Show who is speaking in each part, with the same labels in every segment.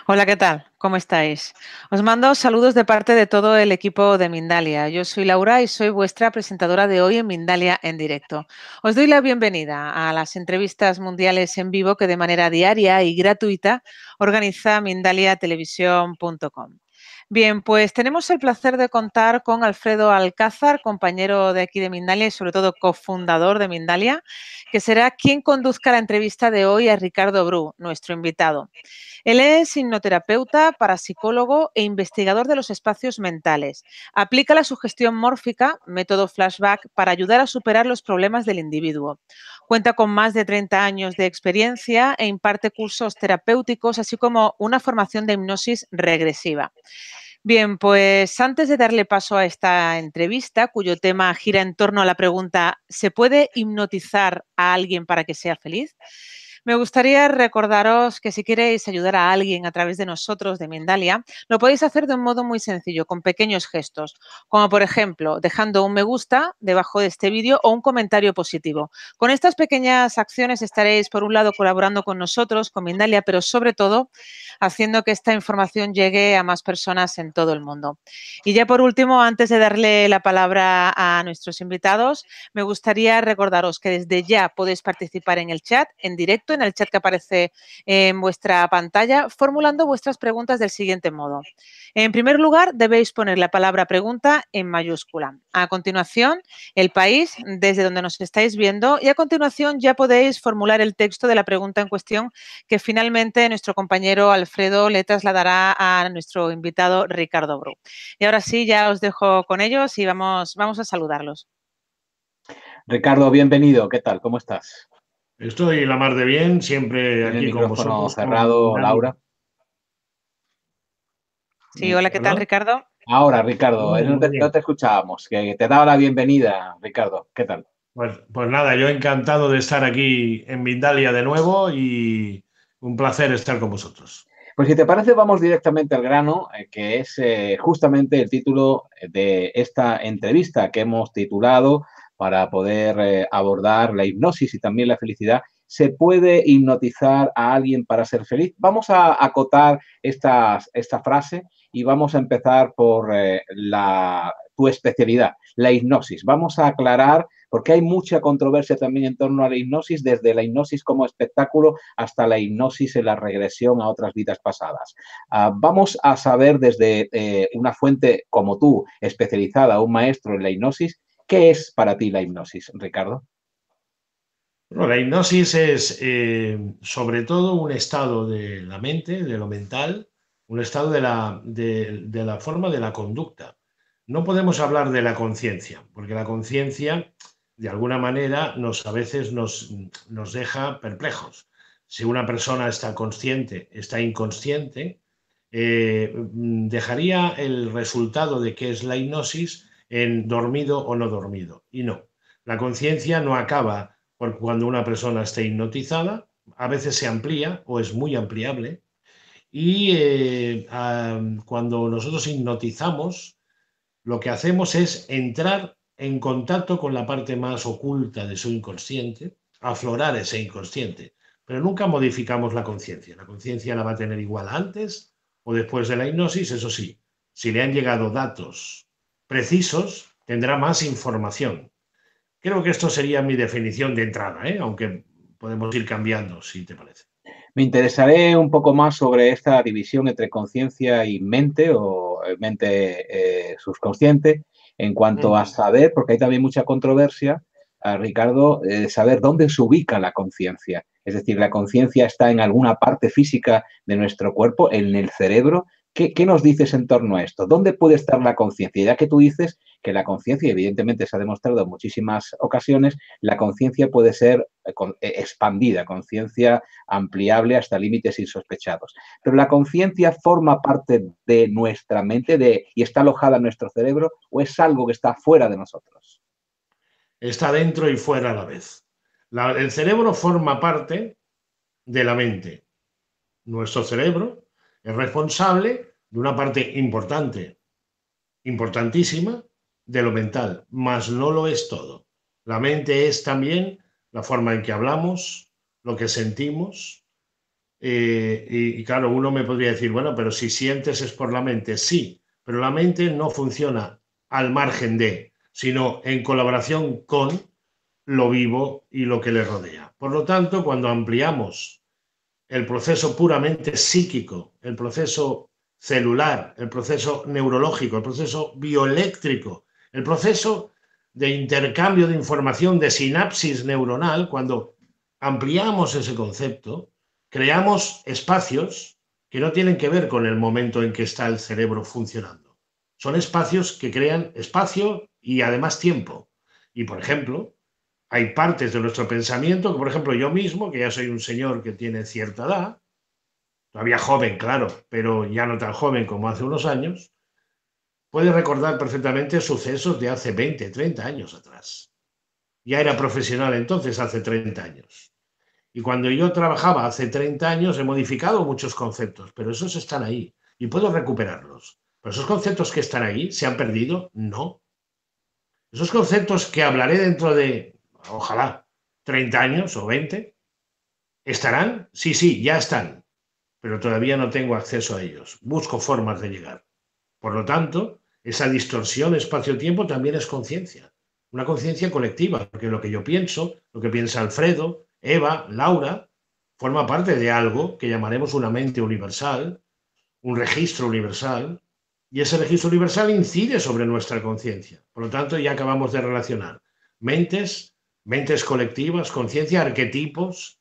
Speaker 1: Hola, ¿qué tal? ¿Cómo estáis? Os mando saludos de parte de todo el equipo de Mindalia. Yo soy Laura y soy vuestra presentadora de hoy en Mindalia en directo. Os doy la bienvenida a las entrevistas mundiales en vivo que de manera diaria y gratuita organiza mindaliatelevisión.com. Bien, pues tenemos el placer de contar con Alfredo Alcázar, compañero de aquí de Mindalia y sobre todo cofundador de Mindalia, que será quien conduzca la entrevista de hoy a Ricardo Bru, nuestro invitado. Él es hipnoterapeuta, parapsicólogo e investigador de los espacios mentales. Aplica la sugestión mórfica, método flashback, para ayudar a superar los problemas del individuo. Cuenta con más de 30 años de experiencia e imparte cursos terapéuticos, así como una formación de hipnosis regresiva. Bien, pues antes de darle paso a esta entrevista, cuyo tema gira en torno a la pregunta ¿se puede hipnotizar a alguien para que sea feliz? Me gustaría recordaros que si queréis ayudar a alguien a través de nosotros, de Mindalia, lo podéis hacer de un modo muy sencillo, con pequeños gestos, como por ejemplo dejando un me gusta debajo de este vídeo o un comentario positivo. Con estas pequeñas acciones estaréis, por un lado, colaborando con nosotros, con Mindalia, pero sobre todo haciendo que esta información llegue a más personas en todo el mundo. Y ya por último, antes de darle la palabra a nuestros invitados, me gustaría recordaros que desde ya podéis participar en el chat, en directo, en el chat que aparece en vuestra pantalla, formulando vuestras preguntas del siguiente modo. En primer lugar, debéis poner la palabra pregunta en mayúscula. A continuación, el país desde donde nos estáis viendo y a continuación ya podéis formular el texto de la pregunta en cuestión que finalmente nuestro compañero Alfredo le trasladará a nuestro invitado Ricardo Bru. Y ahora sí, ya os dejo con ellos y vamos a saludarlos.
Speaker 2: Ricardo, bienvenido. ¿Qué tal? ¿Cómo estás?
Speaker 3: Estoy la mar de bien, siempre
Speaker 2: ¿Tiene el
Speaker 3: aquí con
Speaker 2: micrófono
Speaker 3: vosotros, con
Speaker 2: cerrado,
Speaker 3: Mindalia.
Speaker 2: Laura?
Speaker 1: Sí, hola, ¿qué tal,
Speaker 3: ¿Hola?
Speaker 1: Ricardo?
Speaker 2: Ahora, Ricardo,
Speaker 3: Muy
Speaker 2: no
Speaker 3: bien.
Speaker 2: te escuchábamos. Que te daba la bienvenida, Ricardo. ¿Qué tal?
Speaker 3: Pues nada, yo encantado de estar aquí en Mindalia de nuevo y un placer estar con vosotros.
Speaker 2: Pues si te parece, vamos directamente al grano, que es justamente el título de esta entrevista que hemos titulado para poder abordar la hipnosis y también la felicidad. ¿Se puede hipnotizar a alguien para ser feliz? Vamos a acotar esta frase y vamos a empezar por tu especialidad, la hipnosis. Vamos a aclarar, porque hay mucha controversia también en torno a la hipnosis, desde la hipnosis como espectáculo hasta la hipnosis en la regresión a otras vidas pasadas. Vamos a saber desde una fuente como tú, especializada, un maestro en la hipnosis, ¿qué es para ti la hipnosis, Ricardo?
Speaker 3: Bueno, la hipnosis es sobre todo un estado de la mente, de lo mental, un estado de la forma de la conducta. No podemos hablar de la conciencia, porque la conciencia, de alguna manera, a veces nos deja perplejos. Si una persona está consciente, está inconsciente, dejaría el resultado de qué es la hipnosis en dormido o no dormido. Y no, la conciencia no acaba porque cuando una persona está hipnotizada, a veces se amplía o es muy ampliable. Y cuando nosotros hipnotizamos, lo que hacemos es entrar en contacto con la parte más oculta de su inconsciente, aflorar ese inconsciente, pero nunca modificamos la conciencia. La conciencia la va a tener igual antes o después de la hipnosis, eso sí, si le han llegado datos precisos, tendrá más información. Creo que esto sería mi definición de entrada, ¿eh? Aunque podemos ir cambiando, si te parece.
Speaker 2: Me interesaré un poco más sobre esta división entre conciencia y mente o mente subconsciente en cuanto a saber, porque hay también mucha controversia, Ricardo, saber dónde se ubica la conciencia. Es decir, la conciencia está en alguna parte física de nuestro cuerpo, en el cerebro. ¿Qué nos dices en torno a esto? ¿Dónde puede estar la conciencia? Ya que tú dices que la conciencia, evidentemente se ha demostrado en muchísimas ocasiones, la conciencia puede ser expandida, conciencia ampliable hasta límites insospechados. Pero la conciencia forma parte de nuestra mente y está alojada en nuestro cerebro o es algo que está fuera de nosotros.
Speaker 3: Está dentro y fuera a la vez. El cerebro forma parte de la mente. Nuestro cerebro es responsable de una parte importante, importantísima, de lo mental, mas no lo es todo. La mente es también la forma en que hablamos, lo que sentimos, Y claro, uno me podría decir, bueno, pero si sientes es por la mente. Sí, pero la mente no funciona al margen de, sino en colaboración con lo vivo y lo que le rodea. Por lo tanto, cuando ampliamos el proceso puramente psíquico, el proceso celular, el proceso neurológico, el proceso bioeléctrico, el proceso de intercambio de información de sinapsis neuronal, cuando ampliamos ese concepto, creamos espacios que no tienen que ver con el momento en que está el cerebro funcionando. Son espacios que crean espacio y además tiempo. Y, por ejemplo, hay partes de nuestro pensamiento que, por ejemplo, yo mismo, que ya soy un señor que tiene cierta edad, todavía joven, claro, pero ya no tan joven como hace unos años, puede recordar perfectamente sucesos de hace 20, 30 años atrás. Ya era profesional entonces, hace 30 años. Y cuando yo trabajaba hace 30 años he modificado muchos conceptos, pero esos están ahí y puedo recuperarlos. ¿Pero esos conceptos que están ahí se han perdido? No. Esos conceptos que hablaré dentro de, ojalá, 30 años o 20, ¿estarán? Sí, sí, ya están, pero todavía no tengo acceso a ellos. Busco formas de llegar. Por lo tanto, esa distorsión espacio-tiempo también es conciencia. Una conciencia colectiva, porque lo que yo pienso, lo que piensa Alfredo, Eva, Laura, forma parte de algo que llamaremos una mente universal, un registro universal, y ese registro universal incide sobre nuestra conciencia. Por lo tanto, ya acabamos de relacionar mentes, mentes colectivas, conciencia, arquetipos.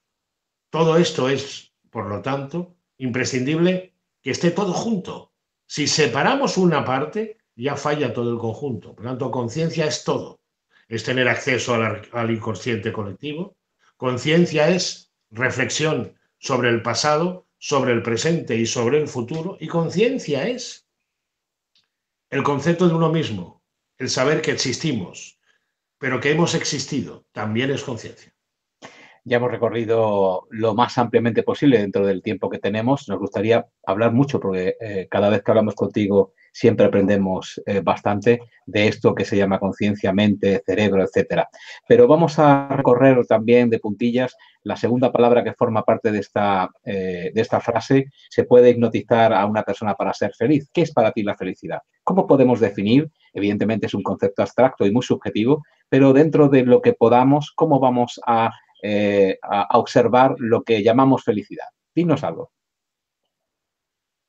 Speaker 3: Todo esto es, por lo tanto, imprescindible que esté todo junto. Si separamos una parte, ya falla todo el conjunto. Por lo tanto, conciencia es todo. Es tener acceso al inconsciente colectivo. Conciencia es reflexión sobre el pasado, sobre el presente y sobre el futuro. Y conciencia es el concepto de uno mismo, el saber que existimos, pero que hemos existido, también es conciencia.
Speaker 2: Ya hemos recorrido lo más ampliamente posible dentro del tiempo que tenemos. Nos gustaría hablar mucho porque cada vez que hablamos contigo siempre aprendemos bastante de esto que se llama conciencia, mente, cerebro, etcétera. Pero vamos a recorrer también de puntillas la segunda palabra que forma parte de esta frase. Se puede hipnotizar a una persona para ser feliz. ¿Qué es para ti la felicidad? ¿Cómo podemos definir? Evidentemente es un concepto abstracto y muy subjetivo, pero dentro de lo que podamos, ¿cómo vamos a observar lo que llamamos felicidad? Dinos algo.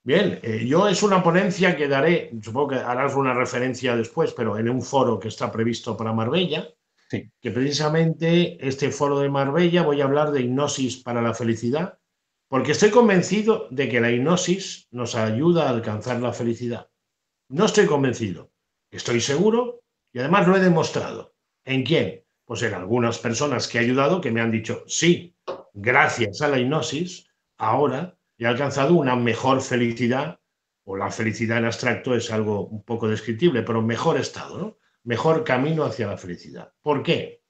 Speaker 3: Bien, yo es una ponencia que daré, supongo que harás una referencia después, pero en un foro que está previsto para Marbella,
Speaker 2: sí,
Speaker 3: que precisamente este foro de Marbella voy a hablar de hipnosis para la felicidad, porque estoy convencido de que la hipnosis nos ayuda a alcanzar la felicidad. No estoy convencido, estoy seguro y además lo he demostrado. ¿En quién? Pues en algunas personas que he ayudado que me han dicho, sí, gracias a la hipnosis, ahora he alcanzado una mejor felicidad, o la felicidad en abstracto es algo un poco descriptible, pero mejor estado, ¿no? Mejor camino hacia la felicidad. ¿Por qué?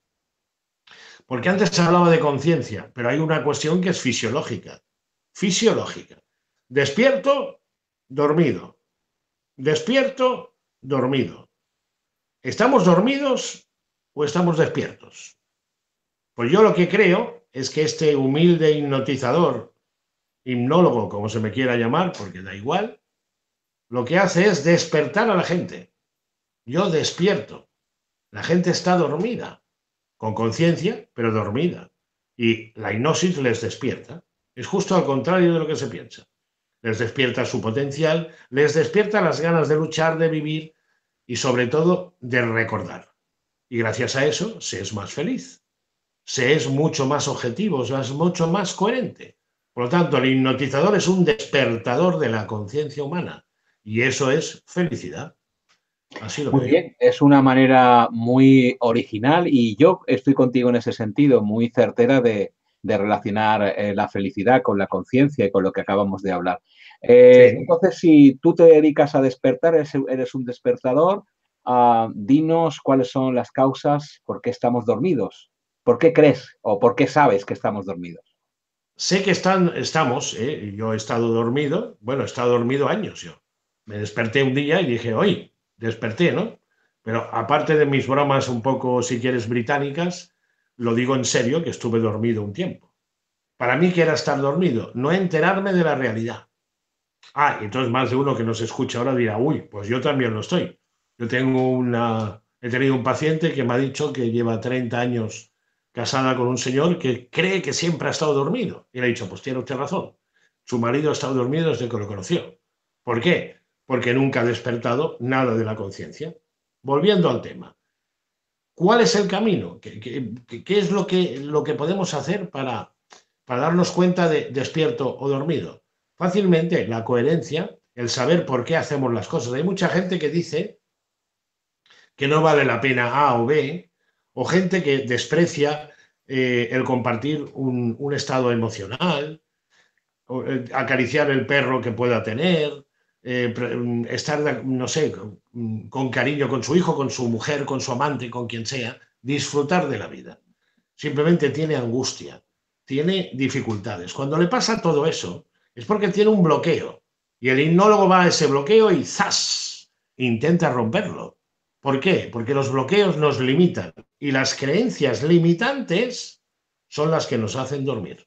Speaker 3: Porque antes se hablaba de conciencia, pero hay una cuestión que es fisiológica. Fisiológica. Despierto, dormido. Despierto, dormido. ¿Estamos dormidos o estamos despiertos? Pues yo lo que creo es que este humilde hipnotizador, hipnólogo, como se me quiera llamar, porque da igual, lo que hace es despertar a la gente. Yo despierto. La gente está dormida, con conciencia, pero dormida. Y la hipnosis les despierta. Es justo al contrario de lo que se piensa. Les despierta su potencial, les despierta las ganas de luchar, de vivir y sobre todo de recordar. Y gracias a eso se es más feliz, se es mucho más objetivo, se es mucho más coherente. Por lo tanto, el hipnotizador es un despertador de la conciencia humana y eso es felicidad. Así lo
Speaker 2: muy
Speaker 3: veo.
Speaker 2: bien, es una manera muy original y yo estoy contigo en ese sentido, muy certera de relacionar la felicidad con la conciencia y con lo que acabamos de hablar.
Speaker 3: Sí.
Speaker 2: Entonces, si tú te dedicas a despertar, eres un despertador, dinos cuáles son las causas por qué estamos dormidos. ¿Por qué crees o por qué sabes que estamos dormidos?
Speaker 3: Sé que estamos, yo he estado dormido, bueno, he estado dormido años yo. Me desperté un día y dije, oye, desperté, ¿no? Pero aparte de mis bromas un poco, si quieres, británicas, lo digo en serio, que estuve dormido un tiempo. Para mí, ¿qué era estar dormido? No enterarme de la realidad. Ah, y entonces más de uno que nos escucha ahora dirá, uy, pues yo también lo estoy. Yo he tenido un paciente que me ha dicho que lleva 30 años casada con un señor que cree que siempre ha estado dormido. Y le he dicho, pues tiene usted razón. Su marido ha estado dormido desde que lo conoció. ¿Por qué? Porque nunca ha despertado nada de la conciencia. Volviendo al tema, ¿cuál es el camino? ¿Qué es lo que podemos hacer para darnos cuenta de despierto o dormido? Fácilmente, la coherencia, el saber por qué hacemos las cosas. Hay mucha gente que dice que no vale la pena A o B, o gente que desprecia el compartir un estado emocional, o, acariciar el perro que pueda tener, estar, no sé, con cariño con su hijo, con su mujer, con su amante, con quien sea, disfrutar de la vida. Simplemente tiene angustia, tiene dificultades. Cuando le pasa todo eso, es porque tiene un bloqueo. Y el hipnólogo va a ese bloqueo y ¡zas! Intenta romperlo. ¿Por qué? Porque los bloqueos nos limitan y las creencias limitantes son las que nos hacen dormir.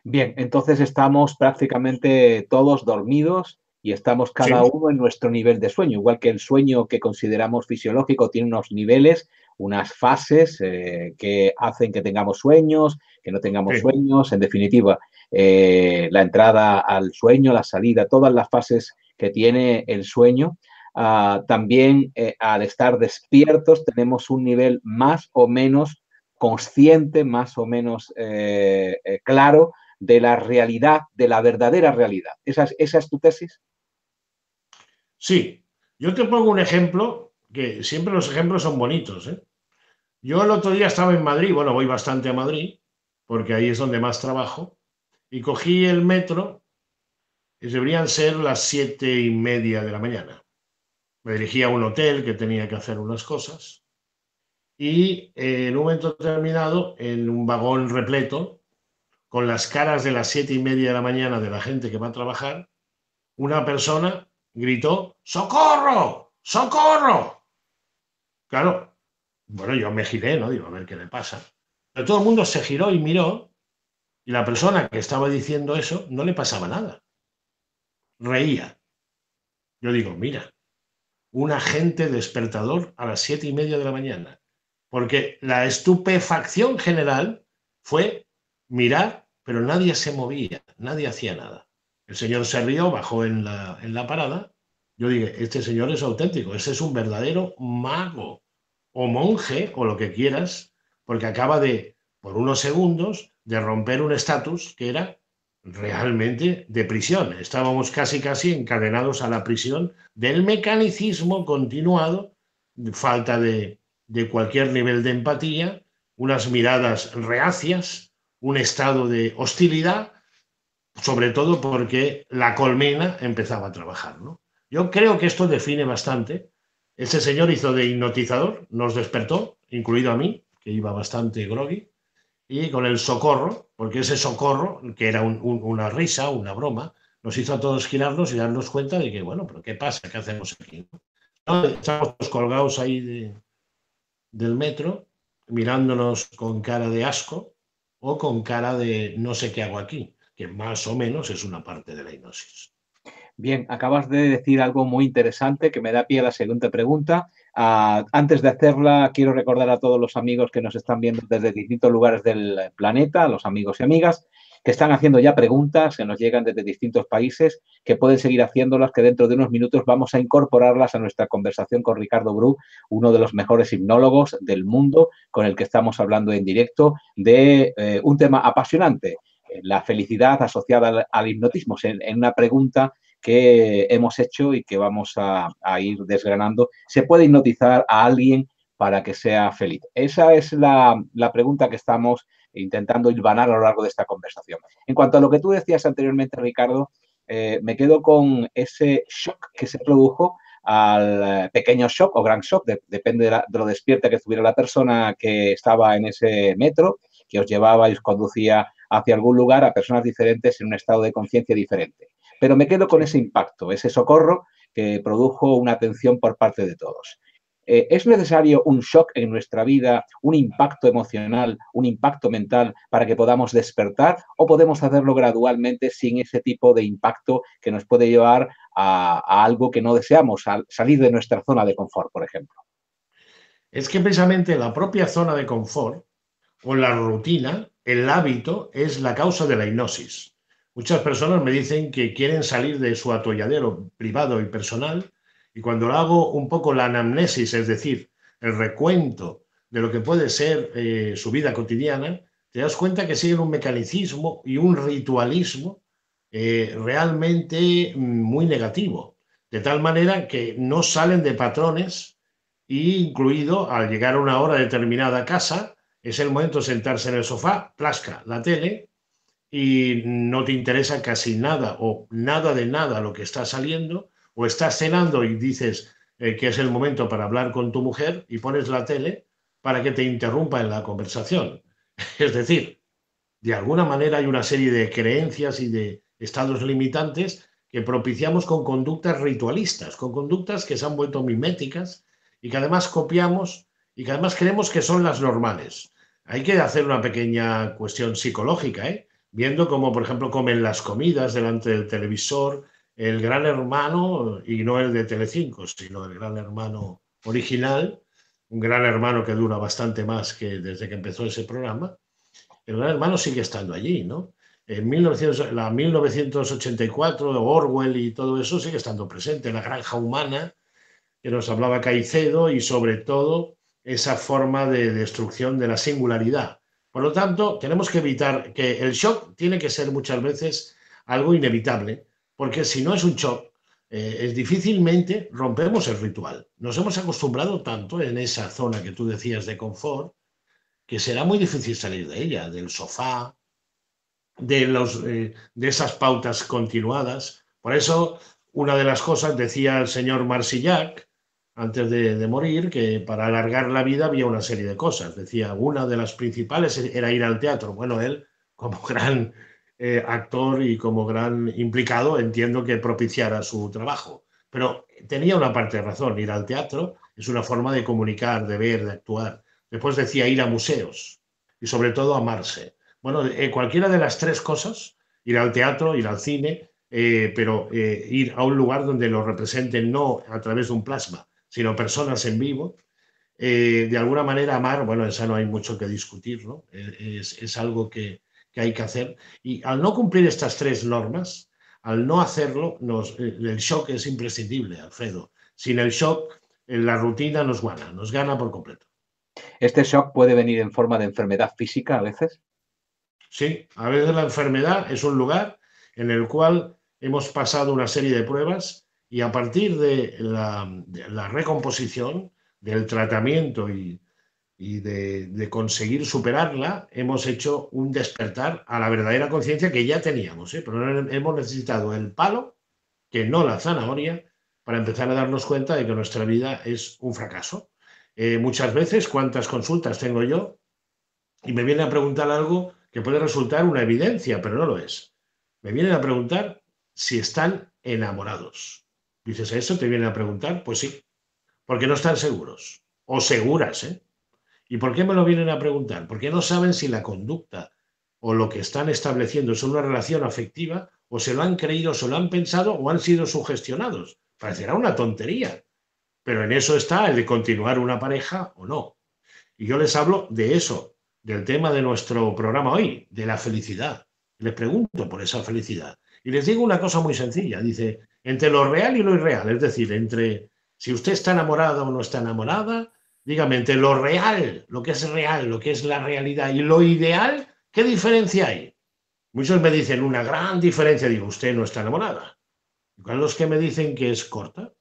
Speaker 2: Bien, entonces estamos prácticamente todos dormidos y estamos cada
Speaker 3: Sí,
Speaker 2: uno en nuestro nivel de sueño. Igual que el sueño que consideramos fisiológico tiene unos niveles, unas fases que hacen que tengamos sueños, que no tengamos
Speaker 3: sí.
Speaker 2: sueños. En definitiva, la entrada al sueño, la salida, todas las fases que tiene el sueño. También al estar despiertos tenemos un nivel más o menos consciente, más o menos claro de la realidad, de la verdadera realidad. ¿Esa es tu tesis?
Speaker 3: Sí, yo te pongo un ejemplo, que siempre los ejemplos son bonitos, ¿eh? Yo el otro día estaba en Madrid, bueno, voy bastante a Madrid, porque ahí es donde más trabajo, y cogí el metro y deberían ser las 7:30 de la mañana. Me dirigí a un hotel que tenía que hacer unas cosas y en un momento determinado, en un vagón repleto, con las caras de las 7:30 de la mañana de la gente que va a trabajar, una persona gritó, ¡socorro! ¡Socorro! Claro, bueno, yo me giré, ¿no? Digo, a ver qué le pasa. Pero todo el mundo se giró y miró, y la persona que estaba diciendo eso no le pasaba nada. Reía. Yo digo, mira, un agente despertador a las 7:30 de la mañana. Porque la estupefacción general fue mirar, pero nadie se movía, nadie hacía nada. El señor se rió, bajó en la parada. Yo dije, este señor es auténtico, este es un verdadero mago o monje o lo que quieras, porque acaba de, por unos segundos, de romper un estatus que era realmente de prisión. Estábamos casi encadenados a la prisión del mecanicismo continuado, falta de cualquier nivel de empatía, unas miradas reacias, un estado de hostilidad, sobre todo porque la colmena empezaba a trabajar, ¿no? Yo creo que esto define bastante. Ese señor hizo de hipnotizador, nos despertó, incluido a mí, que iba bastante groggy, y con el socorro, porque ese socorro, que era una risa, una broma, nos hizo a todos girarnos y darnos cuenta de que, bueno, pero ¿qué pasa? ¿Qué hacemos aquí? ¿No? Estamos colgados ahí del metro, mirándonos con cara de asco o con cara de no sé qué hago aquí, que más o menos es una parte de la hipnosis.
Speaker 2: Bien, acabas de decir algo muy interesante que me da pie a la siguiente pregunta. Antes de hacerla, quiero recordar a todos los amigos que nos están viendo desde distintos lugares del planeta, los amigos y amigas, que están haciendo ya preguntas, que nos llegan desde distintos países, que pueden seguir haciéndolas, que dentro de unos minutos vamos a incorporarlas a nuestra conversación con Ricardo Bru, uno de los mejores hipnólogos del mundo, con el que estamos hablando en directo de un tema apasionante, la felicidad asociada al hipnotismo, en una pregunta que hemos hecho y que vamos a ir desgranando. ¿Se puede hipnotizar a alguien para que sea feliz? Esa es la pregunta que estamos intentando hilvanar a lo largo de esta conversación. En cuanto a lo que tú decías anteriormente, Ricardo, me quedo con ese shock que se produjo al pequeño shock o gran shock, depende de lo despierta que estuviera la persona que estaba en ese metro, que os llevaba y os conducía hacia algún lugar a personas diferentes en un estado de conciencia diferente. Pero me quedo con ese impacto, ese socorro que produjo una atención por parte de todos. ¿Es necesario un shock en nuestra vida, un impacto emocional, un impacto mental para que podamos despertar o podemos hacerlo gradualmente sin ese tipo de impacto que nos puede llevar a algo que no deseamos, a salir de nuestra zona de confort, por ejemplo?
Speaker 3: Es que precisamente la propia zona de confort o la rutina, el hábito, es la causa de la hipnosis. Muchas personas me dicen que quieren salir de su atolladero privado y personal, y cuando hago un poco la anamnesis, es decir, el recuento de lo que puede ser su vida cotidiana, te das cuenta que siguen un mecanicismo y un ritualismo realmente muy negativo, de tal manera que no salen de patrones, y incluido al llegar a una hora determinada a casa, es el momento de sentarse en el sofá, plasca la tele y no te interesa casi nada o nada de nada lo que está saliendo, o estás cenando y dices que es el momento para hablar con tu mujer y pones la tele para que te interrumpa en la conversación. Es decir, de alguna manera hay una serie de creencias y de estados limitantes que propiciamos con conductas ritualistas, con conductas que se han vuelto miméticas y que además copiamos y que además creemos que son las normales. Hay que hacer una pequeña cuestión psicológica, ¿eh? Viendo cómo, por ejemplo, comen las comidas delante del televisor, el Gran Hermano, y no el de Telecinco, sino el Gran Hermano original, un Gran Hermano que dura bastante más que desde que empezó ese programa. El Gran Hermano sigue estando allí, ¿no? En 1984, Orwell y todo eso sigue estando presente, la granja humana, que nos hablaba Caicedo, y sobre todo esa forma de destrucción de la singularidad. Por lo tanto, tenemos que evitar que el shock tiene que ser muchas veces algo inevitable, porque si no es un shock, es difícilmente rompemos el ritual. Nos hemos acostumbrado tanto en esa zona que tú decías de confort, que será muy difícil salir de ella, del sofá, de esas pautas continuadas. Por eso, una de las cosas, decía el señor Marsillac, antes de morir, que para alargar la vida había una serie de cosas. Decía, una de las principales era ir al teatro. Bueno, él, como gran actor y como gran implicado, entiendo que propiciara su trabajo. Pero tenía una parte de razón, ir al teatro es una forma de comunicar, de ver, de actuar. Después decía ir a museos y sobre todo amarse. Bueno, cualquiera de las tres cosas, ir al teatro, ir al cine, pero ir a un lugar donde lo representen no a través de un plasma, sino personas en vivo, de alguna manera amar, bueno, esa no hay mucho que discutir, ¿no? Es algo que hay que hacer. Y al no cumplir estas tres normas, al no hacerlo, el shock es imprescindible, Alfredo. Sin el shock, la rutina nos gana por completo.
Speaker 2: ¿Este shock puede venir en forma de enfermedad física a veces?
Speaker 3: Sí, a veces la enfermedad es un lugar en el cual hemos pasado una serie de pruebas, y a partir de la recomposición, del tratamiento y de conseguir superarla, hemos hecho un despertar a la verdadera conciencia que ya teníamos, ¿eh? Pero hemos necesitado el palo, que no la zanahoria, para empezar a darnos cuenta de que nuestra vida es un fracaso. Muchas veces, ¿cuántas consultas tengo yo? Y me vienen a preguntar algo que puede resultar una evidencia, pero no lo es. Me vienen a preguntar si están enamorados. Dices, ¿a eso te vienen a preguntar? Pues sí, porque no están seguros o seguras, ¿eh? ¿Y por qué me lo vienen a preguntar? Porque no saben si la conducta o lo que están estableciendo es una relación afectiva, o se lo han creído, se lo han pensado, o han sido sugestionados. Parecerá una tontería, pero en eso está el de continuar una pareja o no. Y yo les hablo de eso, del tema de nuestro programa hoy, de la felicidad. Les pregunto por esa felicidad. Y les digo una cosa muy sencilla. Dice, entre lo real y lo irreal, es decir, entre si usted está enamorada o no está enamorada, dígame, entre lo real, lo que es la realidad, y lo ideal, ¿qué diferencia hay? Muchos me dicen una gran diferencia. Digo, usted no está enamorada. Y los que me dicen que es corta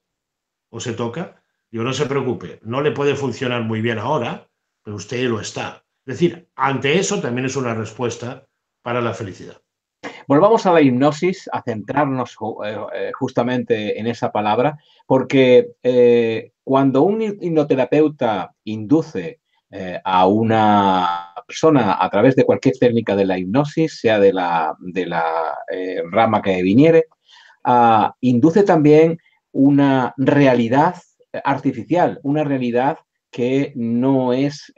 Speaker 3: o se toca, digo, no se preocupe, no le puede funcionar muy bien ahora, pero usted lo está. Es decir, ante eso también es una respuesta para la felicidad.
Speaker 2: Volvamos a la hipnosis, a centrarnos justamente en esa palabra, porque cuando un hipnoterapeuta induce a una persona a través de cualquier técnica de la hipnosis, sea de la rama que viniere, induce también una realidad artificial, una realidad que no es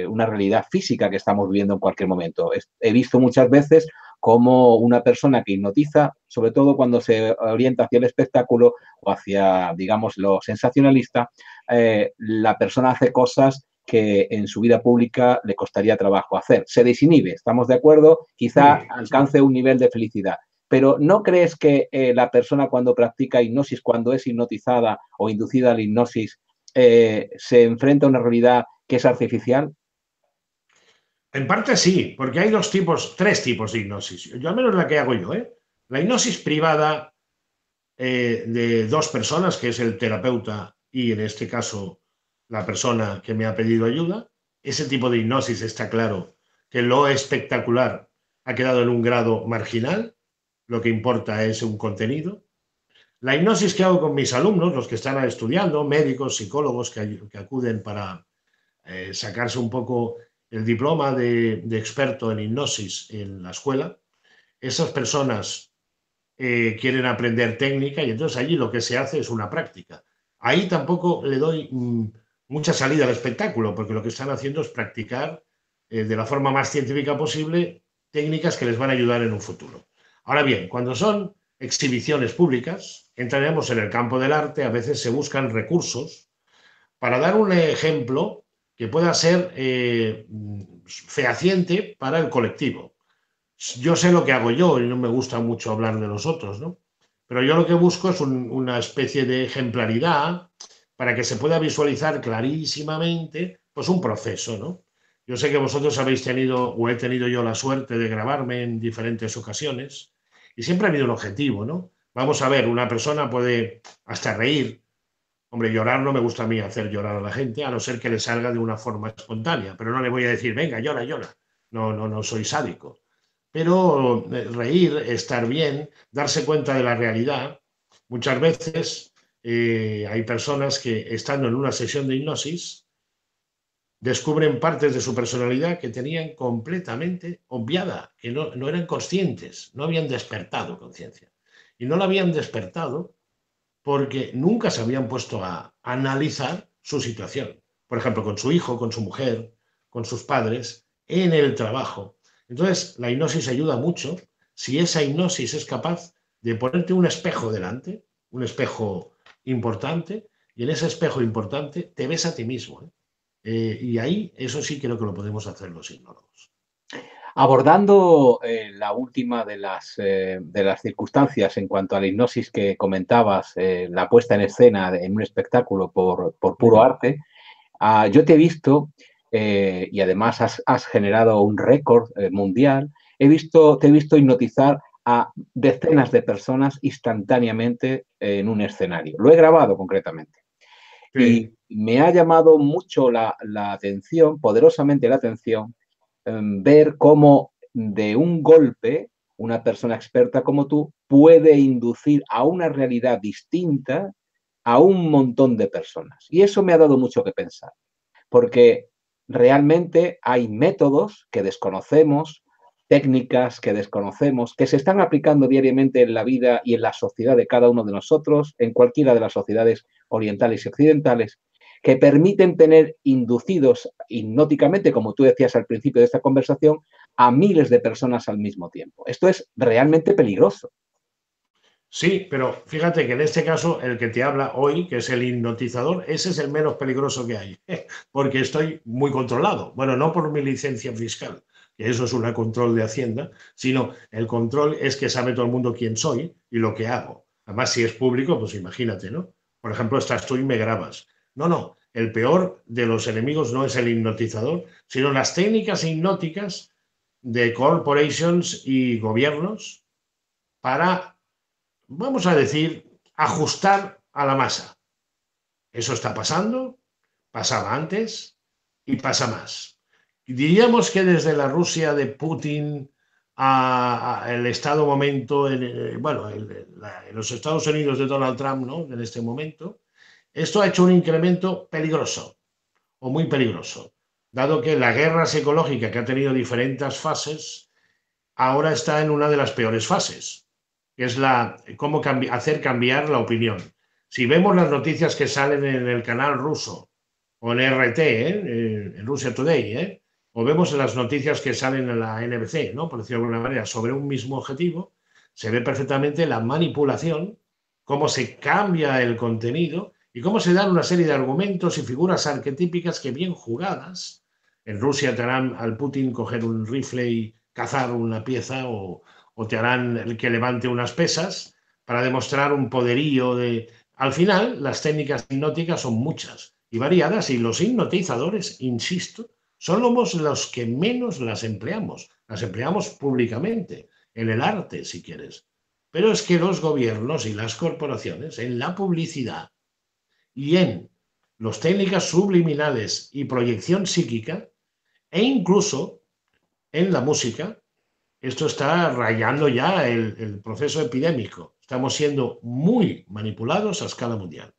Speaker 2: una realidad física que estamos viviendo en cualquier momento. He visto muchas veces como una persona que hipnotiza, sobre todo cuando se orienta hacia el espectáculo o hacia, digamos, lo sensacionalista, la persona hace cosas que en su vida pública le costaría trabajo hacer. Se desinhibe, ¿estamos de acuerdo? Quizá alcance un nivel de felicidad. Pero ¿no crees que la persona cuando practica hipnosis, cuando es hipnotizada o inducida a la hipnosis, se enfrenta a una realidad que es artificial?
Speaker 3: En parte sí, porque hay tres tipos de hipnosis. Yo al menos la que hago yo, ¿eh? La hipnosis privada de dos personas, que es el terapeuta y en este caso la persona que me ha pedido ayuda. Ese tipo de hipnosis está claro que lo espectacular ha quedado en un grado marginal, lo que importa es un contenido. La hipnosis que hago con mis alumnos, los que están estudiando, médicos, psicólogos que acuden para sacarse un poco el diploma de experto en hipnosis en la escuela, esas personas quieren aprender técnica y entonces allí lo que se hace es una práctica. Ahí tampoco le doy mucha salida al espectáculo, porque lo que están haciendo es practicar de la forma más científica posible técnicas que les van a ayudar en un futuro. Ahora bien, cuando son exhibiciones públicas, entraremos en el campo del arte, a veces se buscan recursos para dar un ejemplo que pueda ser fehaciente para el colectivo. Yo sé lo que hago yo y no me gusta mucho hablar de los otros, ¿no? Pero yo lo que busco es una especie de ejemplaridad para que se pueda visualizar clarísimamente pues un proceso, ¿no? Yo sé que vosotros habéis tenido o he tenido yo la suerte de grabarme en diferentes ocasiones y siempre ha habido un objetivo, ¿no? Vamos a ver, una persona puede hasta reír. Hombre, llorar no me gusta a mí hacer llorar a la gente, a no ser que le salga de una forma espontánea, pero no le voy a decir, venga, llora, llora. No, no, no soy sádico. Pero reír, estar bien, darse cuenta de la realidad. Muchas veces hay personas que estando en una sesión de hipnosis descubren partes de su personalidad que tenían completamente obviada, que no eran conscientes, no habían despertado conciencia. Y no la habían despertado porque nunca se habían puesto a analizar su situación. Por ejemplo, con su hijo, con su mujer, con sus padres, en el trabajo. Entonces, la hipnosis ayuda mucho si esa hipnosis es capaz de ponerte un espejo delante, un espejo importante, y en ese espejo importante te ves a ti mismo, ¿eh? Y ahí, eso sí creo que lo podemos hacer los hipnólogos.
Speaker 2: Abordando la última de las circunstancias en cuanto a la hipnosis que comentabas, la puesta en escena en un espectáculo por puro arte, yo te he visto, y además has generado un récord mundial, te he visto hipnotizar a decenas de personas instantáneamente en un escenario. Lo he grabado concretamente. Sí. Y me ha llamado mucho la atención, poderosamente la atención, ver cómo de un golpe una persona experta como tú puede inducir a una realidad distinta a un montón de personas. Y eso me ha dado mucho que pensar, porque realmente hay métodos que desconocemos, técnicas que desconocemos, que se están aplicando diariamente en la vida y en la sociedad de cada uno de nosotros, en cualquiera de las sociedades orientales y occidentales, que permiten tener inducidos hipnóticamente, como tú decías al principio de esta conversación, a miles de personas al mismo tiempo. Esto es realmente peligroso.
Speaker 3: Sí, pero fíjate que en este caso el que te habla hoy, que es el hipnotizador, ese es el menos peligroso que hay, porque estoy muy controlado. Bueno, no por mi licencia fiscal, que eso es un control de Hacienda, sino el control es que sabe todo el mundo quién soy y lo que hago. Además, si es público, pues imagínate, ¿no? Por ejemplo, estás tú y me grabas. No, el peor de los enemigos no es el hipnotizador, sino las técnicas hipnóticas de corporations y gobiernos para, vamos a decir, ajustar a la masa. Eso está pasando, pasaba antes y pasa más. Diríamos que desde la Rusia de Putin a el estado momento, en los Estados Unidos de Donald Trump, ¿no? En este momento, esto ha hecho un incremento peligroso o muy peligroso, dado que la guerra psicológica, que ha tenido diferentes fases, ahora está en una de las peores fases, que es cómo hacer cambiar la opinión. Si vemos las noticias que salen en el canal ruso o en RT, en Russia Today, o vemos las noticias que salen en la NBC, ¿no? Por decirlo de alguna manera, sobre un mismo objetivo, se ve perfectamente la manipulación, cómo se cambia el contenido y cómo se dan una serie de argumentos y figuras arquetípicas que, bien jugadas, en Rusia te harán al Putin coger un rifle y cazar una pieza, o te harán el que levante unas pesas para demostrar un poderío de... Al final, las técnicas hipnóticas son muchas y variadas, y los hipnotizadores, insisto, somos los que menos las empleamos públicamente, en el arte, si quieres. Pero es que los gobiernos y las corporaciones, en la publicidad y en las técnicas subliminales y proyección psíquica, e incluso en la música, esto está rayando ya el proceso epidémico. Estamos siendo muy manipulados a escala mundial.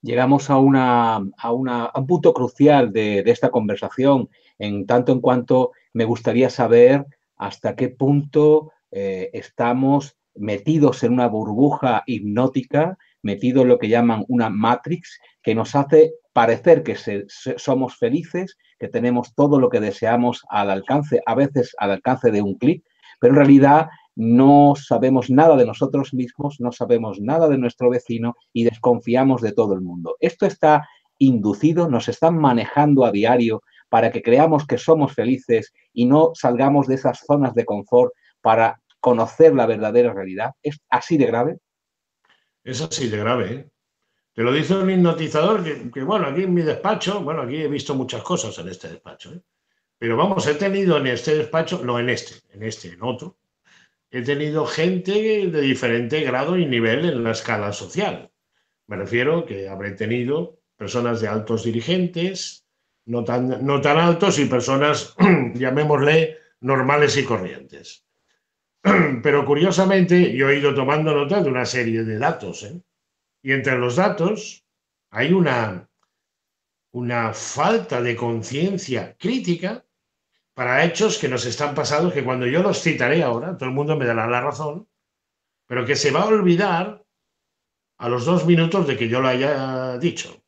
Speaker 2: Llegamos a un punto crucial de esta conversación, en tanto en cuanto me gustaría saber hasta qué punto estamos metidos en una burbuja hipnótica, metidos en lo que llaman una matrix, que nos hace parecer que somos felices, que tenemos todo lo que deseamos al alcance, a veces al alcance de un clic, pero en realidad no sabemos nada de nosotros mismos, no sabemos nada de nuestro vecino y desconfiamos de todo el mundo. Esto está inducido, nos están manejando a diario para que creamos que somos felices y no salgamos de esas zonas de confort para conocer la verdadera realidad. ¿Es así de grave?
Speaker 3: Es así de grave, ¿eh? Te lo dice un hipnotizador que, bueno, aquí en mi despacho, bueno, aquí he visto muchas cosas en este despacho, ¿eh? Pero vamos, he tenido en este despacho, no en en otro, he tenido gente de diferente grado y nivel en la escala social. Me refiero que habré tenido personas de altos dirigentes, no tan altos, y personas, llamémosle, normales y corrientes. Pero curiosamente yo he ido tomando nota de una serie de datos, ¿eh? Y entre los datos hay una falta de conciencia crítica para hechos que nos están pasando, que cuando yo los citaré ahora, todo el mundo me dará la razón, pero que se va a olvidar a los 2 minutos de que yo lo haya dicho.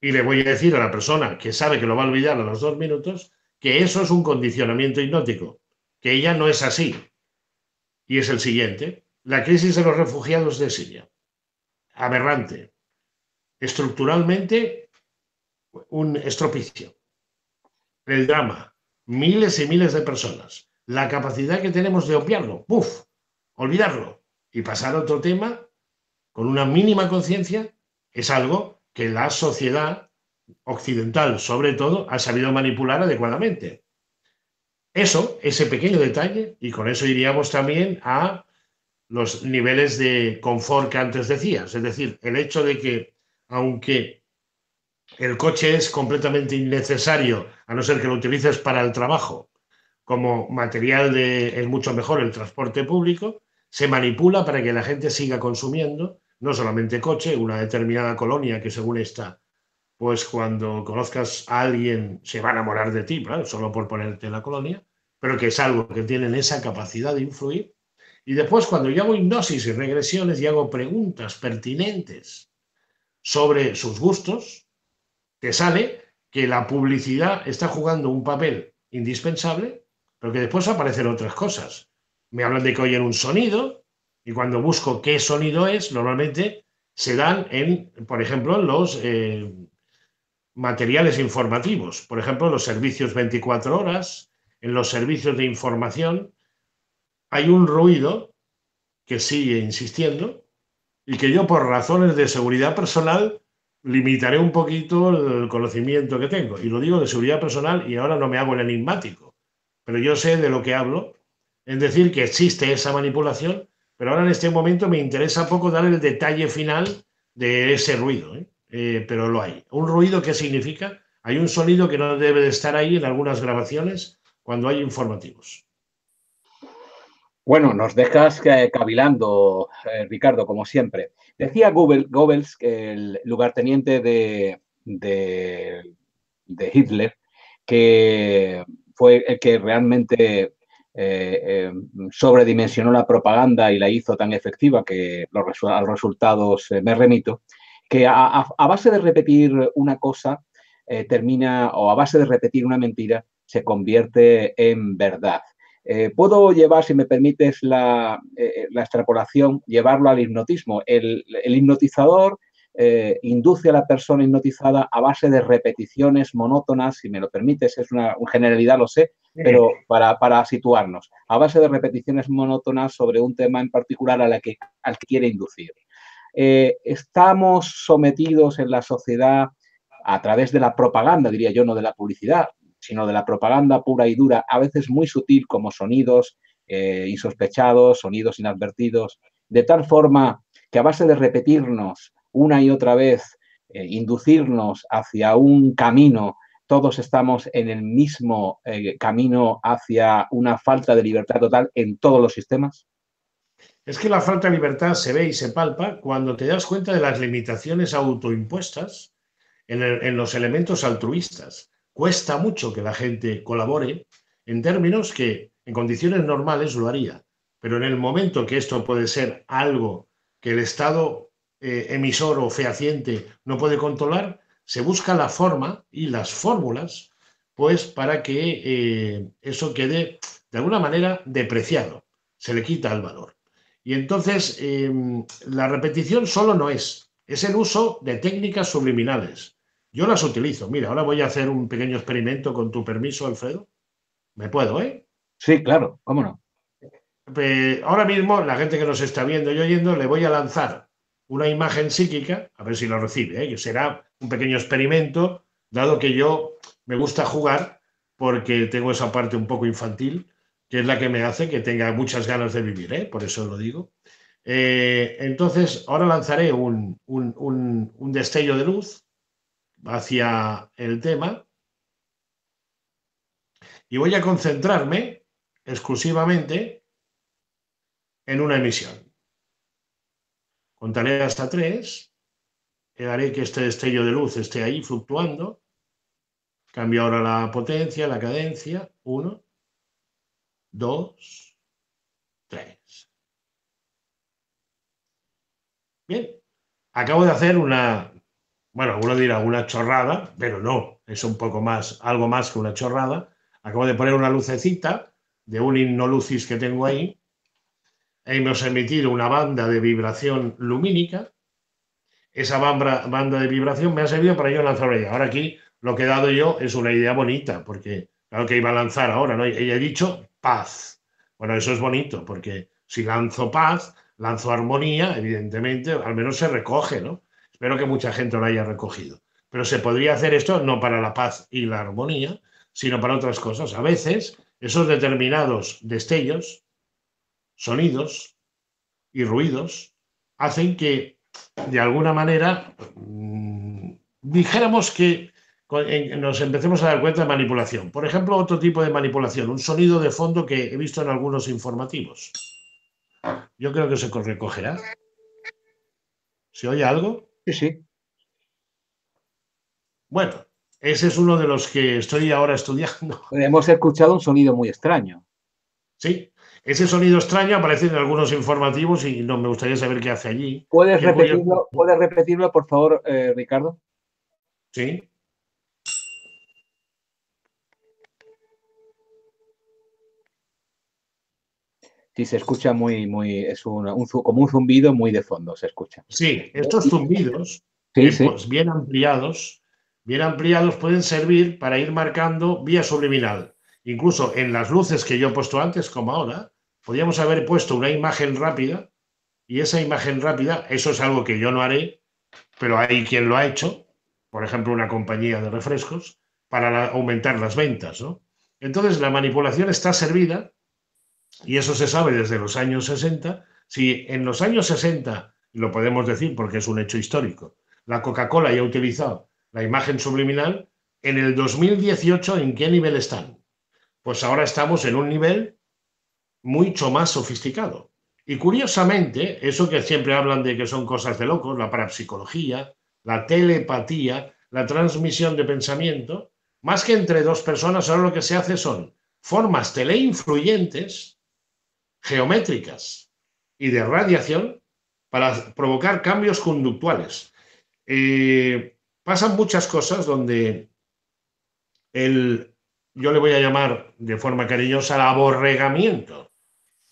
Speaker 3: Y le voy a decir a la persona que sabe que lo va a olvidar a los 2 minutos que eso es un condicionamiento hipnótico, que ella no es así. Y es el siguiente: la crisis de los refugiados de Siria. Aberrante. Estructuralmente, un estropicio. El drama. Miles y miles de personas. La capacidad que tenemos de obviarlo. ¡Puf! Olvidarlo. Y pasar a otro tema con una mínima conciencia, es algo que la sociedad occidental, sobre todo, ha sabido manipular adecuadamente. Eso, ese pequeño detalle, y con eso iríamos también a los niveles de confort que antes decías. Es decir, el hecho de que, aunque el coche es completamente innecesario, a no ser que lo utilices para el trabajo, como material es mucho mejor el transporte público, se manipula para que la gente siga consumiendo no solamente coche, una determinada colonia que, según esta, pues cuando conozcas a alguien se va a enamorar de ti, claro, solo por ponerte en la colonia, pero que es algo que tienen esa capacidad de influir. Y después, cuando yo hago hipnosis y regresiones y hago preguntas pertinentes sobre sus gustos, te sale que la publicidad está jugando un papel indispensable, pero que después aparecen otras cosas. Me hablan de que oyen un sonido, y cuando busco qué sonido es, normalmente se dan por ejemplo, en los materiales informativos. Por ejemplo, en los servicios 24 horas, en los servicios de información, hay un ruido que sigue insistiendo y que yo, por razones de seguridad personal, limitaré un poquito el conocimiento que tengo. Y lo digo de seguridad personal, y ahora no me hago el enigmático, pero yo sé de lo que hablo. Es decir, que existe esa manipulación, pero ahora en este momento me interesa poco dar el detalle final de ese ruido, pero lo hay. ¿Un ruido qué significa? Hay un sonido que no debe de estar ahí en algunas grabaciones cuando hay informativos.
Speaker 2: Bueno, nos dejas cavilando, Ricardo, como siempre. Decía Goebbels, el lugarteniente de Hitler, que fue el que realmente sobredimensionó la propaganda y la hizo tan efectiva, que a los resultados me remito, que a base de repetir una cosa termina, o a base de repetir una mentira, se convierte en verdad. Puedo llevar, si me permites, la extrapolación, llevarlo al hipnotismo. El hipnotizador induce a la persona hipnotizada a base de repeticiones monótonas, si me lo permites, es una generalidad, lo sé, pero para situarnos, a base de repeticiones monótonas sobre un tema en particular al que quiere inducir. Estamos sometidos en la sociedad a través de la propaganda, diría yo, no de la publicidad, sino de la propaganda pura y dura, a veces muy sutil, como sonidos insospechados, sonidos inadvertidos, de tal forma que a base de repetirnos una y otra vez, inducirnos hacia un camino, todos estamos en el mismo camino hacia una falta de libertad total en todos los sistemas.
Speaker 3: Es que la falta de libertad se ve y se palpa cuando te das cuenta de las limitaciones autoimpuestas en los elementos altruistas. Cuesta mucho que la gente colabore en términos que en condiciones normales lo haría, pero en el momento que esto puede ser algo que el Estado emisor o fehaciente no puede controlar, se busca la forma y las fórmulas pues para que eso quede de alguna manera depreciado, se le quita el valor. Y entonces la repetición solo no es el uso de técnicas subliminales. Yo las utilizo. Mira, ahora voy a hacer un pequeño experimento con tu permiso, Alfredo. ¿Me puedo,
Speaker 2: Sí, claro, cómo no.
Speaker 3: Ahora mismo, la gente que nos está viendo y oyendo, le voy a lanzar una imagen psíquica, a ver si lo recibe, que será un pequeño experimento, dado que yo me gusta jugar, porque tengo esa parte un poco infantil, que es la que me hace que tenga muchas ganas de vivir, por eso lo digo. Entonces, ahora lanzaré un destello de luz hacia el tema y voy a concentrarme exclusivamente en una emisión. Contaré hasta 3, haré que este destello de luz esté ahí fluctuando. Cambio ahora la potencia, la cadencia. 1, 2, 3. Bien, acabo de hacer una, bueno, uno dirá una chorrada, pero no, es un poco más, algo más que una chorrada. Acabo de poner una lucecita de un hipnolucis que tengo ahí. Hemos emitido una banda de vibración lumínica. Esa banda de vibración me ha servido para yo lanzar una idea. Ahora aquí lo que he dado yo es una idea bonita, porque claro que iba a lanzar ahora, ¿no? Ella he dicho paz. Bueno, eso es bonito, porque si lanzo paz, lanzo armonía, evidentemente, al menos se recoge, ¿no? Espero que mucha gente lo haya recogido. Pero se podría hacer esto no para la paz y la armonía, sino para otras cosas. A veces, esos determinados destellos, sonidos y ruidos hacen que, de alguna manera, dijéramos que nos empecemos a dar cuenta de manipulación. Por ejemplo, otro tipo de manipulación, un sonido de fondo que he visto en algunos informativos. Yo creo que se recogerá. ¿Se oye algo?
Speaker 2: Sí, sí.
Speaker 3: Bueno, ese es uno de los que estoy ahora estudiando.
Speaker 2: Hemos escuchado un sonido muy extraño.
Speaker 3: Sí, ese sonido extraño aparece en algunos informativos y no me gustaría saber qué hace allí.
Speaker 2: ¿Puedes repetirlo, por favor, Ricardo?
Speaker 3: Sí.
Speaker 2: Sí, se escucha es como un zumbido muy de fondo, se escucha.
Speaker 3: Sí, estos zumbidos,
Speaker 2: sí, sí.
Speaker 3: Pues bien ampliados, pueden servir para ir marcando vía subliminal. Incluso en las luces que yo he puesto antes, como ahora, podríamos haber puesto una imagen rápida y esa imagen rápida, eso es algo que yo no haré, pero hay quien lo ha hecho, por ejemplo, una compañía de refrescos, para aumentar las ventas, ¿no? Entonces, la manipulación está servida, y eso se sabe desde los años 60. Si en los años 60, lo podemos decir porque es un hecho histórico, la Coca-Cola ya ha utilizado la imagen subliminal, en el 2018, ¿en qué nivel están? Pues ahora estamos en un nivel mucho más sofisticado. Y curiosamente, eso que siempre hablan de que son cosas de locos, la parapsicología, la telepatía, la transmisión de pensamiento, más que entre dos personas, ahora lo que se hace son formas teleinfluyentes, geométricas y de radiación para provocar cambios conductuales. pasan muchas cosas donde yo le voy a llamar de forma cariñosa el aborregamiento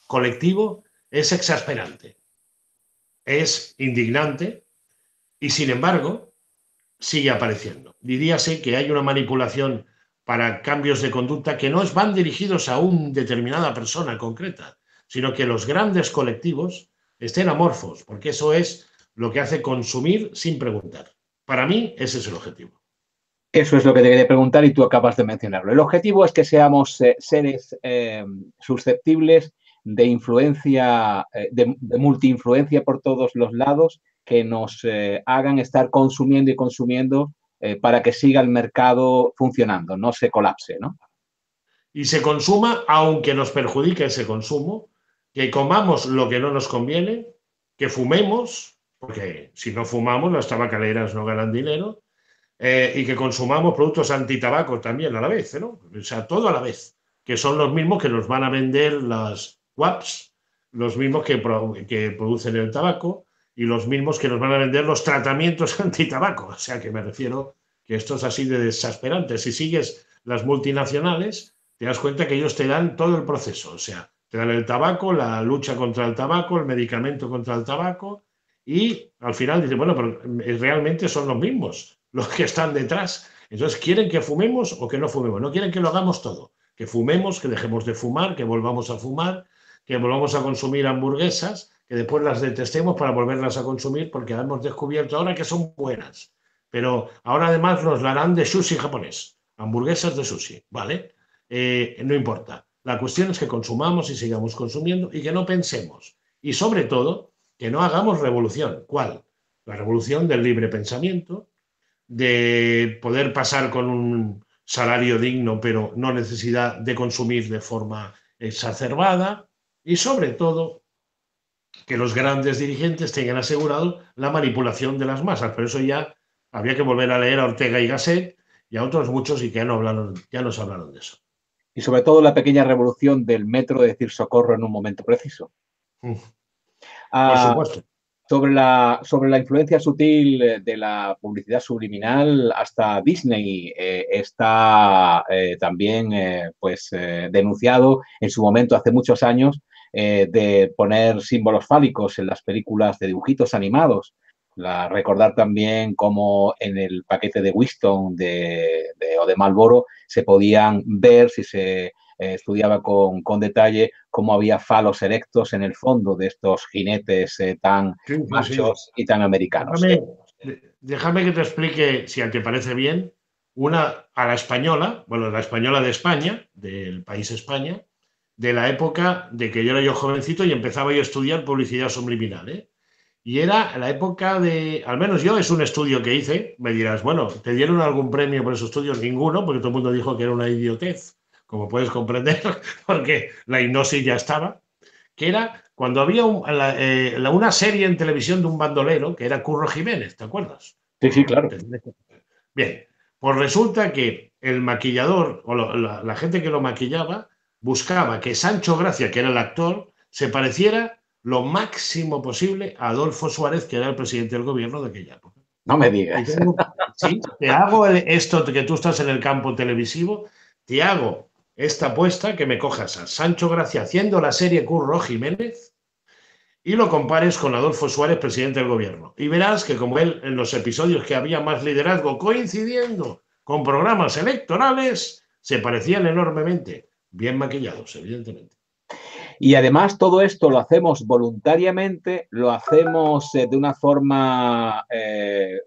Speaker 3: colectivo es exasperante, es indignante y sin embargo sigue apareciendo. Diríase que hay una manipulación para cambios de conducta que no van dirigidos a una determinada persona concreta, sino que los grandes colectivos estén amorfos, porque eso es lo que hace consumir sin preguntar. Para mí ese es el objetivo.
Speaker 2: Eso es lo que te quería preguntar y tú acabas de mencionarlo. El objetivo es que seamos seres susceptibles de influencia, de multiinfluencia por todos los lados, que nos hagan estar consumiendo y consumiendo para que siga el mercado funcionando, no se colapse, ¿no?
Speaker 3: Y se consuma, aunque nos perjudique ese consumo, que comamos lo que no nos conviene, que fumemos, porque si no fumamos las tabacaleras no ganan dinero, y que consumamos productos antitabaco también a la vez, ¿no? O sea, todo a la vez, que son los mismos que nos van a vender las WAPs, los mismos que producen el tabaco y los mismos que nos van a vender los tratamientos antitabaco. O sea, que me refiero que esto es así de desesperante. Si sigues las multinacionales, te das cuenta que ellos te dan todo el proceso. O sea, te dan el tabaco, la lucha contra el tabaco, el medicamento contra el tabaco y al final dices, bueno, pero realmente son los mismos los que están detrás. Entonces, ¿quieren que fumemos o que no fumemos? No quieren que lo hagamos todo. Que fumemos, que dejemos de fumar, que volvamos a fumar, que volvamos a consumir hamburguesas, que después las detestemos para volverlas a consumir porque hemos descubierto ahora que son buenas. Pero ahora además nos la harán de sushi japonés. Hamburguesas de sushi, ¿vale? No importa. La cuestión es que consumamos y sigamos consumiendo y que no pensemos. Y sobre todo, que no hagamos revolución. ¿Cuál? La revolución del libre pensamiento, de poder pasar con un salario digno, pero no necesidad de consumir de forma exacerbada y sobre todo que los grandes dirigentes tengan asegurado la manipulación de las masas. Pero eso ya habría que volver a leer a Ortega y Gasset y a otros muchos y que ya nos hablaron de eso.
Speaker 2: Y sobre todo la pequeña revolución del metro de decir socorro en un momento preciso.
Speaker 3: Por supuesto.
Speaker 2: Sobre la influencia sutil de la publicidad subliminal, hasta Disney está también denunciado en su momento, hace muchos años, de poner símbolos fálicos en las películas de dibujitos animados. Recordar también cómo en el paquete de Winston o de Marlboro se podían ver, si se estudiaba con detalle, cómo había falos erectos en el fondo de estos jinetes tan machos y tan americanos.
Speaker 3: Déjame que te explique, si te parece bien, una a la española, bueno, la española de España, del país España, de la época de que yo era jovencito y empezaba yo a estudiar publicidad subliminal, ¿eh? Y era la época de, al menos yo, es un estudio que hice, me dirás, bueno, ¿te dieron algún premio por esos estudios? Ninguno, porque todo el mundo dijo que era una idiotez, como puedes comprender, porque la hipnosis ya estaba, que era cuando había una serie en televisión de un bandolero, que era Curro Jiménez, ¿te acuerdas?
Speaker 2: Sí, claro.
Speaker 3: Bien, pues resulta que el maquillador o la gente que lo maquillaba buscaba que Sancho Gracia, que era el actor, se pareciera lo máximo posible a Adolfo Suárez, que era el presidente del gobierno de aquella época.
Speaker 2: No me digas.
Speaker 3: Sí, te hago esto que tú estás en el campo televisivo, te hago esta apuesta que me cojas a Sancho Gracia haciendo la serie Curro Jiménez y lo compares con Adolfo Suárez, presidente del gobierno. Y verás que como él, en los episodios que había más liderazgo coincidiendo con programas electorales, se parecían enormemente. Bien maquillados, evidentemente.
Speaker 2: Y además todo esto lo hacemos voluntariamente, lo hacemos de una forma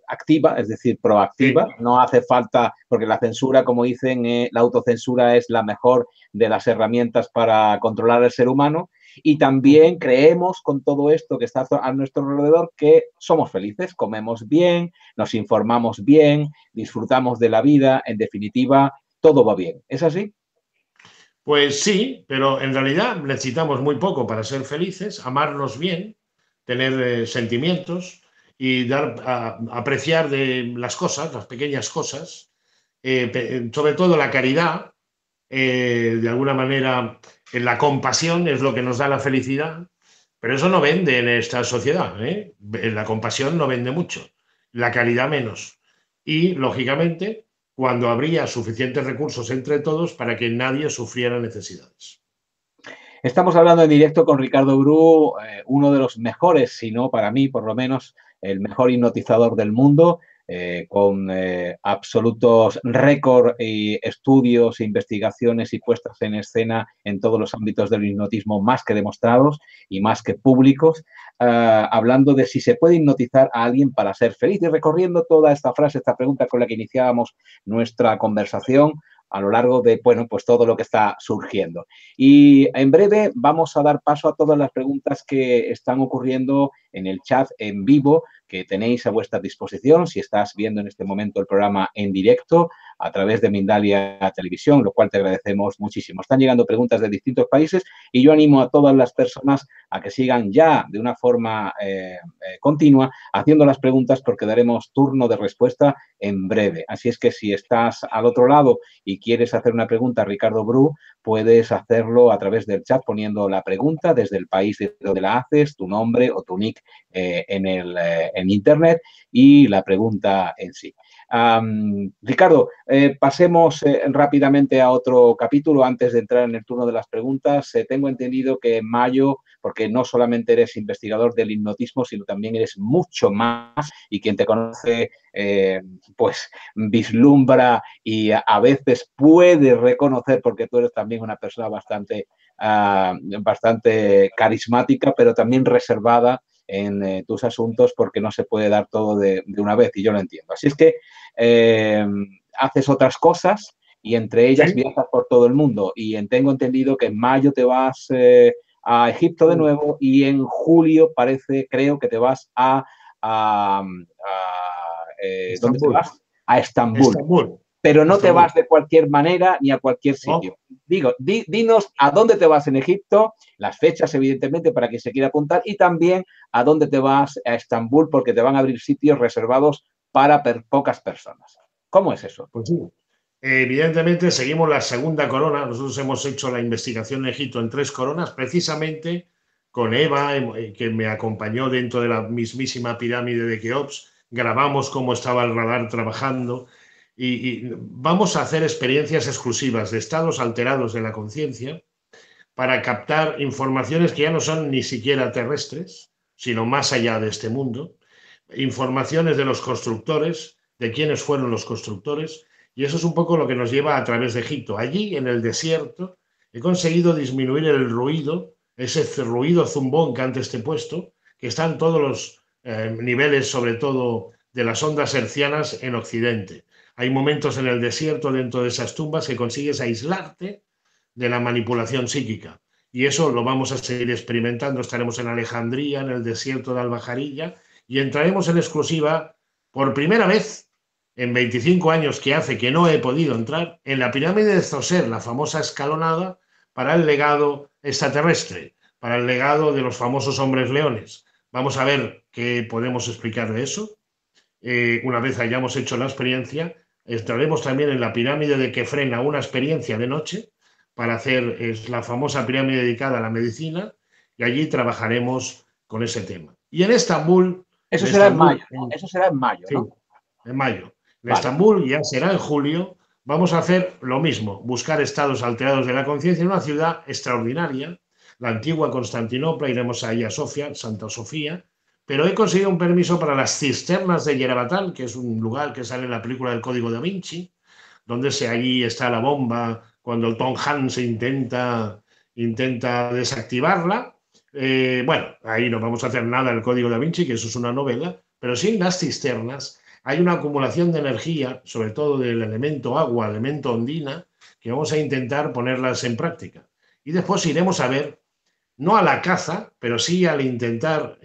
Speaker 2: activa, es decir, proactiva. Sí. No hace falta, porque la censura, como dicen, la autocensura es la mejor de las herramientas para controlar al ser humano. Y también creemos con todo esto que está a nuestro alrededor que somos felices, comemos bien, nos informamos bien, disfrutamos de la vida, en definitiva, todo va bien. ¿Es así?
Speaker 3: Pues sí, pero en realidad necesitamos muy poco para ser felices, amarnos bien, tener sentimientos y apreciar de las cosas, las pequeñas cosas, sobre todo la caridad, de alguna manera la compasión es lo que nos da la felicidad, pero eso no vende en esta sociedad, ¿eh? La compasión no vende mucho. la calidad menos. Y, lógicamente, cuando habría suficientes recursos entre todos para que nadie sufriera necesidades.
Speaker 2: Estamos hablando en directo con Ricardo Bru, uno de los mejores, si no para mí por lo menos, el mejor hipnotizador del mundo, con absolutos récord y estudios, investigaciones y puestas en escena en todos los ámbitos del hipnotismo más que demostrados y más que públicos, hablando de si se puede hipnotizar a alguien para ser feliz y recorriendo toda esta frase, esta pregunta con la que iniciábamos nuestra conversación a lo largo de, bueno, pues todo lo que está surgiendo. Y en breve vamos a dar paso a todas las preguntas que están ocurriendo en el chat en vivo que tenéis a vuestra disposición si estás viendo en este momento el programa en directo a través de Mindalia Televisión, lo cual te agradecemos muchísimo. Están llegando preguntas de distintos países y yo animo a todas las personas a que sigan ya de una forma continua haciendo las preguntas porque daremos turno de respuesta en breve. Así es que si estás al otro lado y quieres hacer una pregunta a Ricardo Bru, puedes hacerlo a través del chat poniendo la pregunta desde el país de donde la haces, tu nombre o tu nick en Internet y la pregunta en sí. Ricardo, pasemos rápidamente a otro capítulo antes de entrar en el turno de las preguntas. Tengo entendido que en mayo, porque no solamente eres investigador del hipnotismo, sino también eres mucho más y quien te conoce pues vislumbra y a veces puede reconocer, porque tú eres también una persona bastante carismática, pero también reservada en tus asuntos porque no se puede dar todo de una vez y yo lo entiendo. Así es que haces otras cosas y entre ellas viajas por todo el mundo y tengo entendido que en mayo te vas a Egipto de nuevo y en julio creo que te vas ¿dónde te vas? A Estambul. Pero no te vas de cualquier manera ni a cualquier sitio. No. Digo, dinos a dónde te vas en Egipto, las fechas, evidentemente, para quien se quiera apuntar, y también a dónde te vas a Estambul, porque te van a abrir sitios reservados para pocas personas. ¿Cómo es eso?
Speaker 3: Pues sí. Evidentemente, seguimos la segunda corona. Nosotros hemos hecho la investigación en Egipto en 3 coronas, precisamente con Eva, que me acompañó dentro de la mismísima pirámide de Keops. Grabamos cómo estaba el radar trabajando. Y vamos a hacer experiencias exclusivas de estados alterados de la conciencia para captar informaciones que ya no son ni siquiera terrestres, sino más allá de este mundo, informaciones de los constructores, de quiénes fueron los constructores, y eso es un poco lo que nos lleva a través de Egipto. Allí, en el desierto, he conseguido disminuir el ruido, ese ruido zumbón que antes te he puesto, que está en todos los niveles, sobre todo de las ondas hertzianas en Occidente. Hay momentos en el desierto, dentro de esas tumbas, que consigues aislarte de la manipulación psíquica. Y eso lo vamos a seguir experimentando. Estaremos en Alejandría, en el desierto de Al-Bajarilla, y entraremos en exclusiva, por primera vez en 25 años que hace que no he podido entrar, en la pirámide de Zoser, la famosa escalonada, para el legado extraterrestre, para el legado de los famosos hombres leones. Vamos a ver qué podemos explicar de eso. Una vez hayamos hecho la experiencia, entraremos también en la pirámide de Kefrena, una experiencia de noche, para hacer la famosa pirámide dedicada a la medicina, y allí trabajaremos con ese tema. Y en Estambul...
Speaker 2: Eso será en mayo, ¿no? Eso será en mayo, ¿no?
Speaker 3: Sí, en mayo. En Estambul ya será en julio. Vamos a hacer lo mismo, buscar estados alterados de la conciencia en una ciudad extraordinaria, la antigua Constantinopla, iremos a Hagia Sofia, Santa Sofía, pero he conseguido un permiso para las cisternas de Yerebatán, que es un lugar que sale en la película del Código da Vinci, donde allí está la bomba, cuando el Tom Hanks intenta desactivarla. Bueno, ahí no vamos a hacer nada el Código da Vinci, que eso es una novela, pero sin las cisternas hay una acumulación de energía, sobre todo del elemento agua, elemento ondina, que vamos a intentar ponerlas en práctica. Y después iremos a ver, no a la caza, pero sí al intentar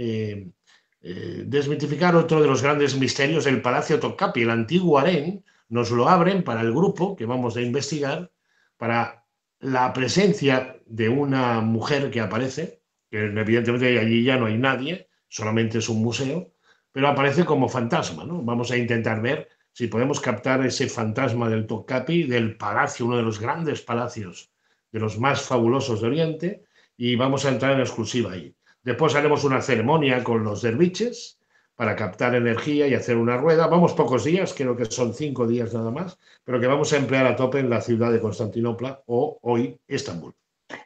Speaker 3: desmitificar otro de los grandes misterios del Palacio Topkapi, el antiguo harén. Nos lo abren para el grupo que vamos a investigar, para la presencia de una mujer que aparece, que evidentemente allí ya no hay nadie, solamente es un museo, pero aparece como fantasma, ¿no? Vamos a intentar ver si podemos captar ese fantasma del Topkapi, del palacio, uno de los grandes palacios, de los más fabulosos de Oriente, y vamos a entrar en exclusiva ahí. Después haremos una ceremonia con los derviches para captar energía y hacer una rueda. Vamos pocos días, creo que son 5 días nada más, pero que vamos a emplear a tope en la ciudad de Constantinopla o hoy Estambul.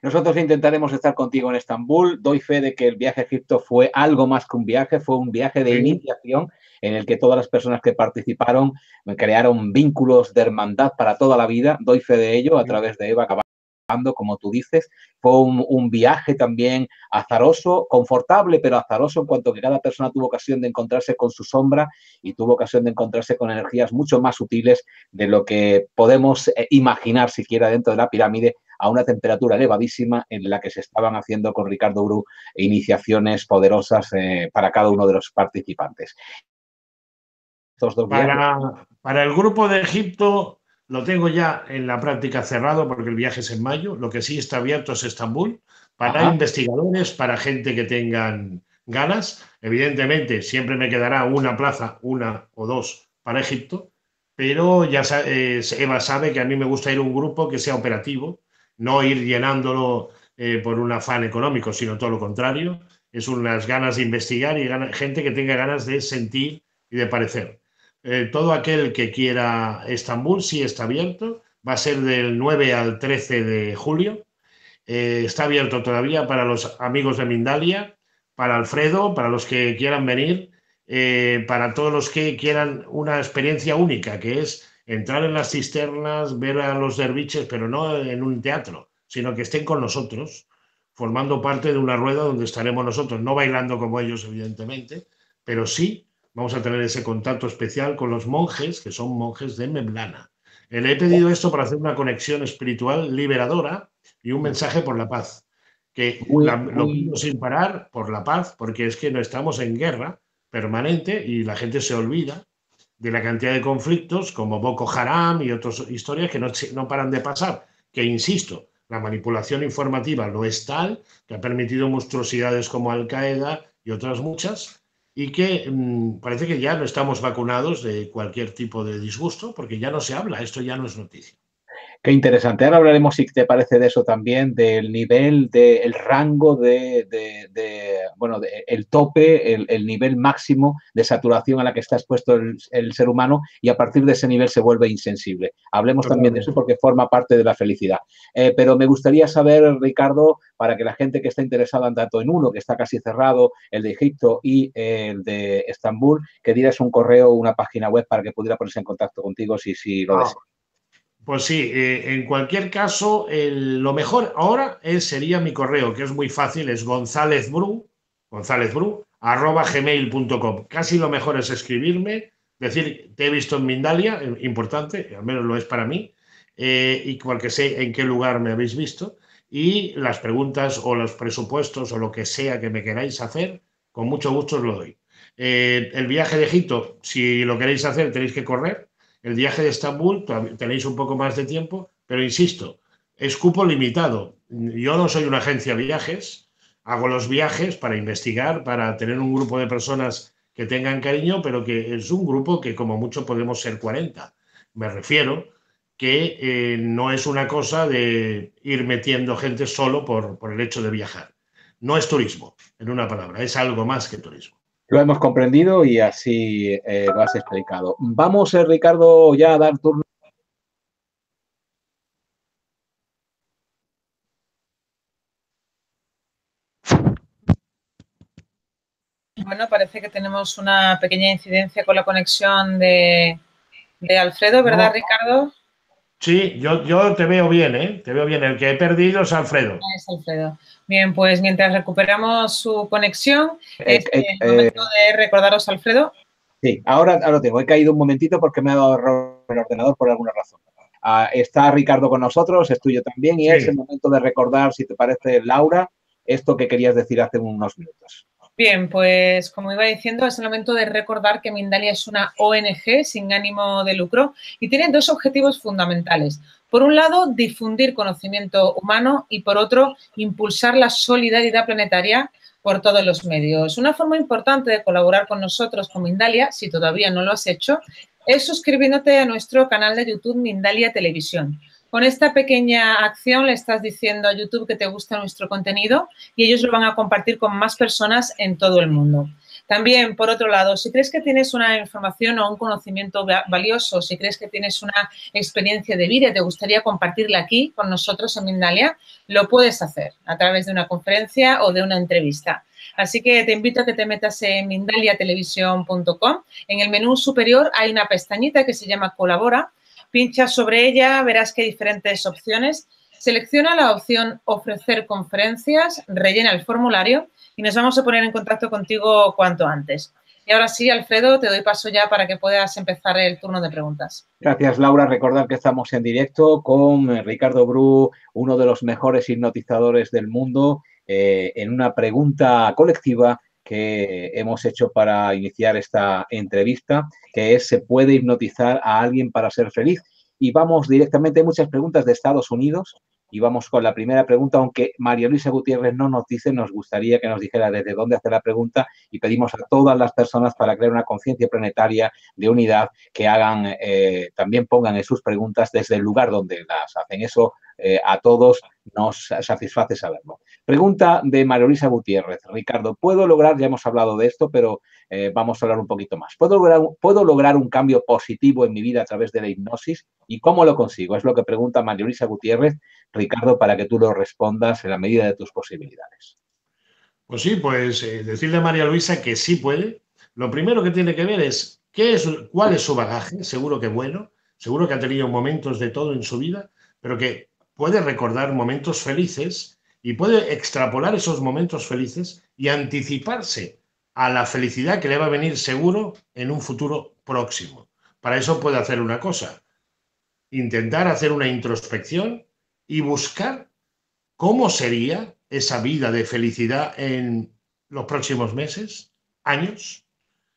Speaker 2: Nosotros intentaremos estar contigo en Estambul. Doy fe de que el viaje a Egipto fue algo más que un viaje, fue un viaje de iniciación en el que todas las personas que participaron crearon vínculos de hermandad para toda la vida. Doy fe de ello a través de Eva, como tú dices. Fue un viaje también azaroso, confortable, pero azaroso en cuanto que cada persona tuvo ocasión de encontrarse con su sombra y tuvo ocasión de encontrarse con energías mucho más sutiles de lo que podemos imaginar siquiera dentro de la pirámide, a una temperatura elevadísima en la que se estaban haciendo con Ricardo Bru iniciaciones poderosas para cada uno de los participantes. Estos dos
Speaker 3: para el grupo de Egipto lo tengo ya en la práctica cerrado porque el viaje es en mayo. Lo que sí está abierto es Estambul para investigadores, para gente que tengan ganas. Evidentemente, siempre me quedará una plaza, una o dos para Egipto, pero ya Eva sabe que a mí me gusta ir a un grupo que sea operativo, no ir llenándolo por un afán económico, sino todo lo contrario. Es unas ganas de investigar y gente que tenga ganas de sentir y de parecer. Todo aquel que quiera Estambul sí está abierto, va a ser del 9 al 13 de julio, está abierto todavía para los amigos de Mindalia, para Alfredo, para los que quieran venir, para todos los que quieran una experiencia única, que es entrar en las cisternas, ver a los derviches, pero no en un teatro, sino que estén con nosotros, formando parte de una rueda donde estaremos nosotros, no bailando como ellos, evidentemente, pero sí vamos a tener ese contacto especial con los monjes, que son monjes de Memlana. Le he pedido esto para hacer una conexión espiritual liberadora y un mensaje por la paz. Lo pido sin parar por la paz, porque es que no estamos en guerra permanente y la gente se olvida de la cantidad de conflictos como Boko Haram y otras historias que no paran de pasar. Que, insisto, la manipulación informativa lo es tal que ha permitido monstruosidades como Al-Qaeda y otras muchas, y que parece que ya no estamos vacunados de cualquier tipo de disgusto, porque ya no se habla, esto ya no es noticia.
Speaker 2: Qué interesante. Ahora hablaremos, si te parece, de eso también, del nivel, del rango bueno, el tope, el nivel máximo de saturación a la que está expuesto el ser humano, y a partir de ese nivel se vuelve insensible. Hablemos también de eso porque forma parte de la felicidad. Pero me gustaría saber, Ricardo, para que la gente que está interesada tanto en uno, que está casi cerrado, el de Egipto y el de Estambul, que dieras un correo o una página web para que pudiera ponerse en contacto contigo si lo desea.
Speaker 3: Pues sí, en cualquier caso, lo mejor ahora sería mi correo, que es muy fácil, es gonzalezbru@gmail.com. Casi lo mejor es escribirme, decir, te he visto en Mindalia, importante, al menos lo es para mí, y porque sé en qué lugar me habéis visto, y las preguntas o los presupuestos o lo que sea que me queráis hacer, con mucho gusto os lo doy. El viaje de Egipto, si lo queréis hacer, tenéis que correr. El viaje de Estambul, tenéis un poco más de tiempo, pero insisto, es cupo limitado. Yo no soy una agencia de viajes, hago los viajes para investigar, para tener un grupo de personas que tengan cariño, pero que es un grupo que como mucho podemos ser 40. Me refiero que no es una cosa de ir metiendo gente solo por el hecho de viajar. No es turismo, en una palabra, es algo más que turismo.
Speaker 2: Lo hemos comprendido y así lo has explicado. Vamos, Ricardo, ya a dar turno.
Speaker 1: Bueno, parece que tenemos una pequeña incidencia con la conexión de Alfredo, ¿verdad, Ricardo?
Speaker 3: Sí, yo te veo bien, ¿eh? Te veo bien. El que he perdido es Alfredo.
Speaker 1: Es Alfredo. Bien, pues mientras recuperamos su conexión, es el momento de recordaros, Alfredo.
Speaker 2: Sí, ahora lo tengo. He caído un momentito porque me ha dado error el ordenador por alguna razón. Está Ricardo con nosotros, es tuyo también, y es el momento de recordar, si te parece, Laura, esto que querías decir hace unos minutos.
Speaker 1: Bien, pues como iba diciendo, es el momento de recordar que Mindalia es una ONG sin ánimo de lucro y tiene dos objetivos fundamentales. Por un lado, difundir conocimiento humano y, por otro, impulsar la solidaridad planetaria por todos los medios. Una forma importante de colaborar con nosotros, con Mindalia, si todavía no lo has hecho, es suscribiéndote a nuestro canal de YouTube Mindalia Televisión. Con esta pequeña acción le estás diciendo a YouTube que te gusta nuestro contenido y ellos lo van a compartir con más personas en todo el mundo. También, por otro lado, si crees que tienes una información o un conocimiento valioso, si crees que tienes una experiencia de vida y te gustaría compartirla aquí con nosotros en Mindalia, lo puedes hacer a través de una conferencia o de una entrevista. Así que te invito a que te metas en mindaliatelevisión.com. En el menú superior hay una pestañita que se llama Colabora. Pincha sobre ella, verás que hay diferentes opciones. Selecciona la opción Ofrecer conferencias, rellena el formulario y nos vamos a poner en contacto contigo cuanto antes. Y ahora sí, Alfredo, te doy paso ya para que puedas empezar el turno de preguntas.
Speaker 2: Gracias, Laura. Recordad que estamos en directo con Ricardo Bru, uno de los mejores hipnotizadores del mundo, en una pregunta colectiva que hemos hecho para iniciar esta entrevista, que es: ¿se puede hipnotizar a alguien para ser feliz? Y vamos directamente, hay muchas preguntas de Estados Unidos y vamos con la primera pregunta, aunque María Luisa Gutiérrez no nos dice, nos gustaría que nos dijera desde dónde hace la pregunta y pedimos a todas las personas para crear una conciencia planetaria de unidad que hagan, también pongan en sus preguntas desde el lugar donde las hacen. Eso a todos nos satisface saberlo. Pregunta de María Luisa Gutiérrez. Ricardo, ¿puedo lograr, ya hemos hablado de esto, pero vamos a hablar un poquito más. ¿Puedo lograr un cambio positivo en mi vida a través de la hipnosis? ¿Y cómo lo consigo? Es lo que pregunta María Luisa Gutiérrez. Ricardo, para que tú lo respondas en la medida de tus posibilidades.
Speaker 3: Pues sí, pues decirle a María Luisa que sí puede. Lo primero que tiene que ver es cuál es su bagaje. Seguro que bueno, seguro que ha tenido momentos de todo en su vida, pero que puede recordar momentos felices y puede extrapolar esos momentos felices y anticiparse a la felicidad que le va a venir seguro en un futuro próximo. Para eso puede hacer una cosa: intentar hacer una introspección y buscar cómo sería esa vida de felicidad en los próximos meses, años.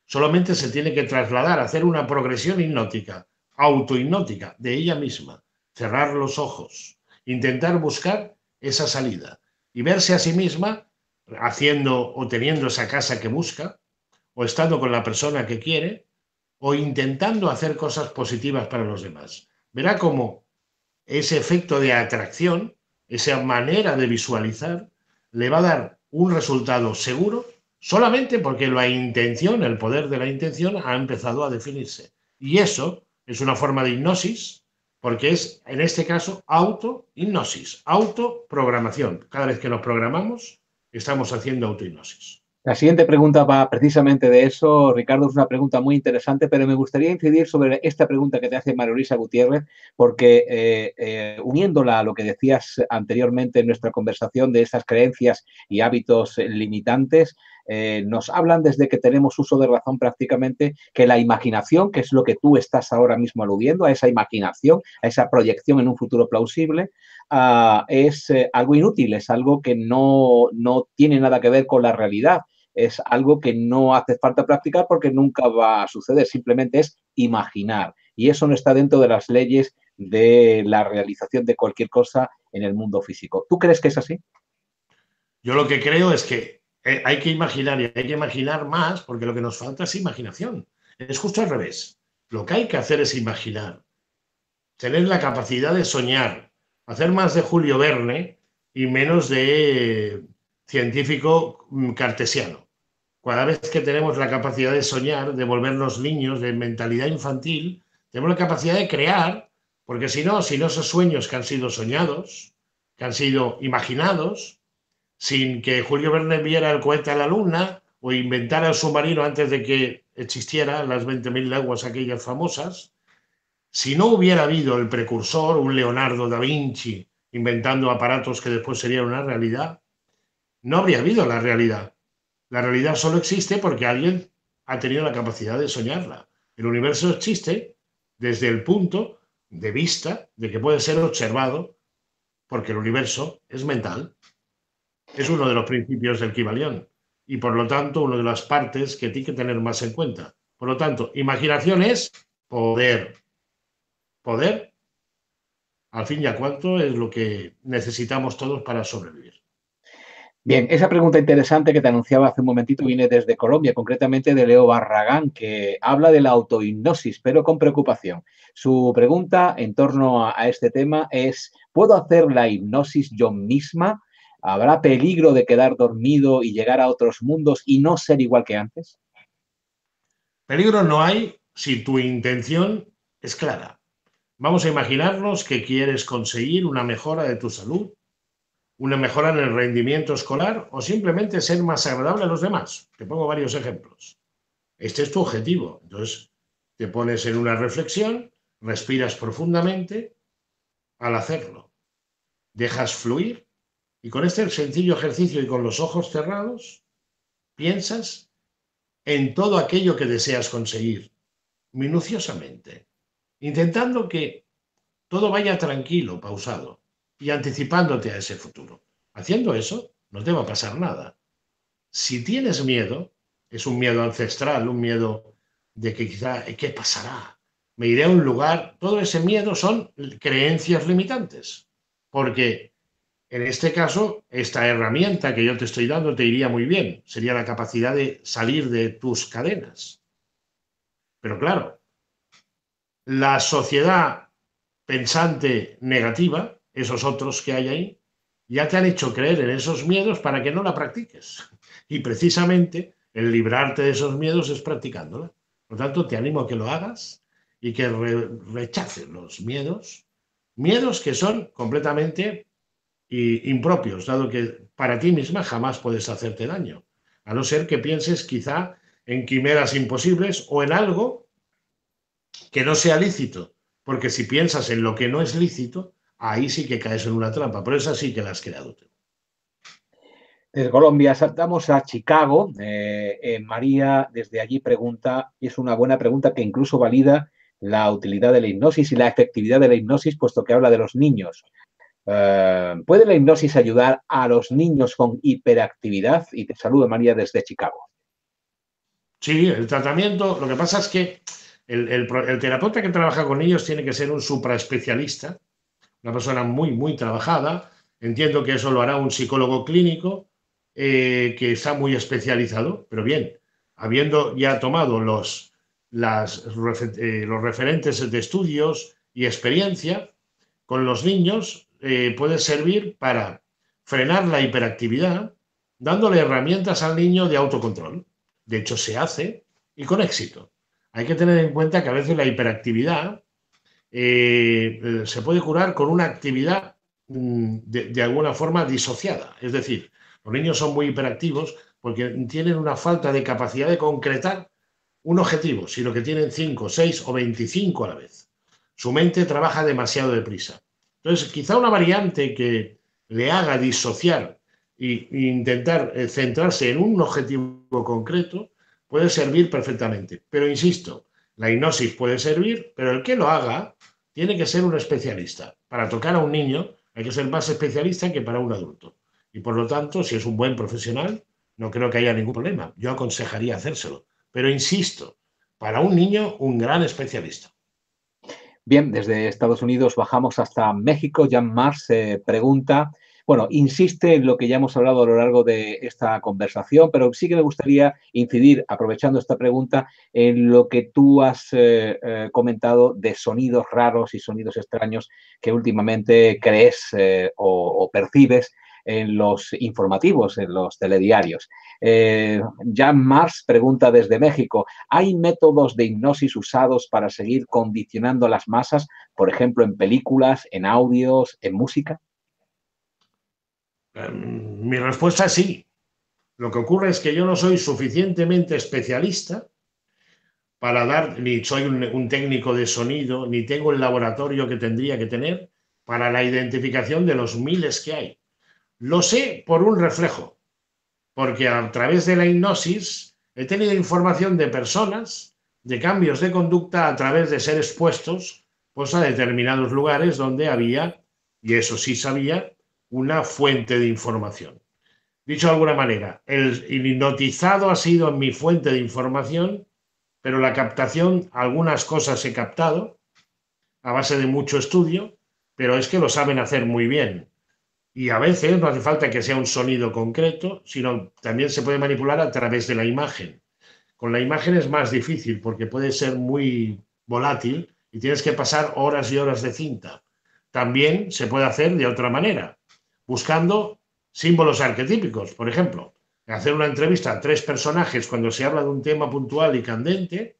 Speaker 3: Solamente se tiene que trasladar, hacer una progresión hipnótica, autohipnótica, de ella misma, cerrar los ojos, intentar buscar esa salida y verse a sí misma haciendo o teniendo esa casa que busca, o estando con la persona que quiere, o intentando hacer cosas positivas para los demás. Verá cómo ese efecto de atracción, esa manera de visualizar, le va a dar un resultado seguro solamente porque la intención, el poder de la intención ha empezado a definirse. Y eso es una forma de hipnosis, porque es, en este caso, autohipnosis, autoprogramación. Cada vez que nos programamos, estamos haciendo autohipnosis.
Speaker 2: La siguiente pregunta va precisamente de eso, Ricardo. Es una pregunta muy interesante, pero me gustaría incidir sobre esta pregunta que te hace María Luisa Gutiérrez, porque uniéndola a lo que decías anteriormente en nuestra conversación de esas creencias y hábitos limitantes, nos hablan desde que tenemos uso de razón prácticamente que la imaginación, que es lo que tú estás ahora mismo aludiendo, a esa imaginación, a esa proyección en un futuro plausible, es algo inútil, es algo que no tiene nada que ver con la realidad. Es algo que no hace falta practicar porque nunca va a suceder, simplemente es imaginar. Y eso no está dentro de las leyes de la realización de cualquier cosa en el mundo físico. ¿Tú crees que es así?
Speaker 3: Yo lo que creo es que hay que imaginar, y hay que imaginar más, porque lo que nos falta es imaginación. Es justo al revés. Lo que hay que hacer es imaginar, tener la capacidad de soñar, hacer más de Julio Verne y menos de científico cartesiano. Cada vez que tenemos la capacidad de soñar, de volvernos niños, de mentalidad infantil, tenemos la capacidad de crear, porque si no esos sueños que han sido soñados, que han sido imaginados, sin que Julio Verne viera el cohete a la luna o inventara el submarino antes de que existieran las 20.000 leguas aquellas famosas, si no hubiera habido el precursor, un Leonardo da Vinci inventando aparatos que después serían una realidad, no habría habido la realidad. La realidad solo existe porque alguien ha tenido la capacidad de soñarla. El universo existe desde el punto de vista de que puede ser observado, porque el universo es mental. Es uno de los principios del Kybalión y, por lo tanto, una de las partes que tiene que tener más en cuenta. Por lo tanto, imaginación es poder. Poder, al fin y al cabo, es lo que necesitamos todos para sobrevivir.
Speaker 2: Bien, esa pregunta interesante que te anunciaba hace un momentito viene desde Colombia, concretamente de Leo Barragán, que habla de la autohipnosis, pero con preocupación. Su pregunta en torno a este tema es: ¿puedo hacer la hipnosis yo misma? ¿Habrá peligro de quedar dormido y llegar a otros mundos y no ser igual que antes?
Speaker 3: Peligro no hay si tu intención es clara. Vamos a imaginarnos que quieres conseguir una mejora de tu salud, una mejora en el rendimiento escolar o simplemente ser más agradable a los demás. Te pongo varios ejemplos. Este es tu objetivo. Entonces, te pones en una reflexión, respiras profundamente al hacerlo. Dejas fluir y con este sencillo ejercicio y con los ojos cerrados, piensas en todo aquello que deseas conseguir, minuciosamente, intentando que todo vaya tranquilo, pausado y anticipándote a ese futuro. Haciendo eso, no te va a pasar nada. Si tienes miedo, es un miedo ancestral, un miedo de que quizá, ¿qué pasará? Me iré a un lugar. Todo ese miedo son creencias limitantes, porque en este caso, esta herramienta que yo te estoy dando te iría muy bien. Sería la capacidad de salir de tus cadenas. Pero claro, la sociedad pensante negativa, esos otros que hay ahí, ya te han hecho creer en esos miedos para que no la practiques. Y precisamente el librarte de esos miedos es practicándola. Por lo tanto, te animo a que lo hagas y que rechaces los miedos, miedos que son completamente impropios, dado que para ti misma jamás puedes hacerte daño, a no ser que pienses quizá en quimeras imposibles o en algo que no sea lícito, porque si piensas en lo que no es lícito, ahí sí que caes en una trampa, pero esa sí que la has creado tú.
Speaker 2: Desde Colombia saltamos a Chicago. María desde allí pregunta, y es una buena pregunta que incluso valida la utilidad de la hipnosis y la efectividad de la hipnosis, puesto que habla de los niños. ¿Puede la hipnosis ayudar a los niños con hiperactividad? Y te saludo, María, desde Chicago.
Speaker 3: Sí, el tratamiento, lo que pasa es que el terapeuta que trabaja con niños tiene que ser un supraespecialista, una persona muy, muy trabajada. Entiendo que eso lo hará un psicólogo clínico que está muy especializado, pero bien, habiendo ya tomado los referentes de estudios y experiencia con los niños, puede servir para frenar la hiperactividad, dándole herramientas al niño de autocontrol. De hecho, se hace y con éxito. Hay que tener en cuenta que a veces la hiperactividad se puede curar con una actividad de alguna forma disociada. Es decir, los niños son muy hiperactivos porque tienen una falta de capacidad de concretar un objetivo, sino que tienen 5, 6 o 25 a la vez. Su mente trabaja demasiado deprisa. Entonces, quizá una variante que le haga disociar e intentar centrarse en un objetivo concreto puede servir perfectamente. Pero insisto, la hipnosis puede servir, pero el que lo haga tiene que ser un especialista. Para tocar a un niño hay que ser más especialista que para un adulto. Y por lo tanto, si es un buen profesional, no creo que haya ningún problema. Yo aconsejaría hacérselo. Pero insisto, para un niño, un gran especialista.
Speaker 2: Bien, desde Estados Unidos bajamos hasta México. Jan Mars pregunta, bueno, insiste en lo que ya hemos hablado a lo largo de esta conversación, pero sí que me gustaría incidir, aprovechando esta pregunta, en lo que tú has comentado de sonidos raros y sonidos extraños que últimamente crees o percibes en los informativos, en los telediarios. Jan Mars pregunta desde México, ¿hay métodos de hipnosis usados para seguir condicionando a las masas, por ejemplo, en películas, en audios, en música?
Speaker 3: Mi respuesta es sí. Lo que ocurre es que yo no soy suficientemente especialista para dar, ni soy un técnico de sonido, ni tengo el laboratorio que tendría que tener para la identificación de los miles que hay. Lo sé por un reflejo, porque a través de la hipnosis he tenido información de personas, de cambios de conducta a través de ser expuestos pues, a determinados lugares donde había, y eso sí sabía, una fuente de información. Dicho de alguna manera, el hipnotizado ha sido mi fuente de información, pero la captación, algunas cosas he captado a base de mucho estudio, pero es que lo saben hacer muy bien. Y a veces no hace falta que sea un sonido concreto, sino también se puede manipular a través de la imagen. Con la imagen es más difícil porque puede ser muy volátil y tienes que pasar horas y horas de cinta. También se puede hacer de otra manera, buscando símbolos arquetípicos. Por ejemplo, hacer una entrevista a 3 personajes cuando se habla de un tema puntual y candente,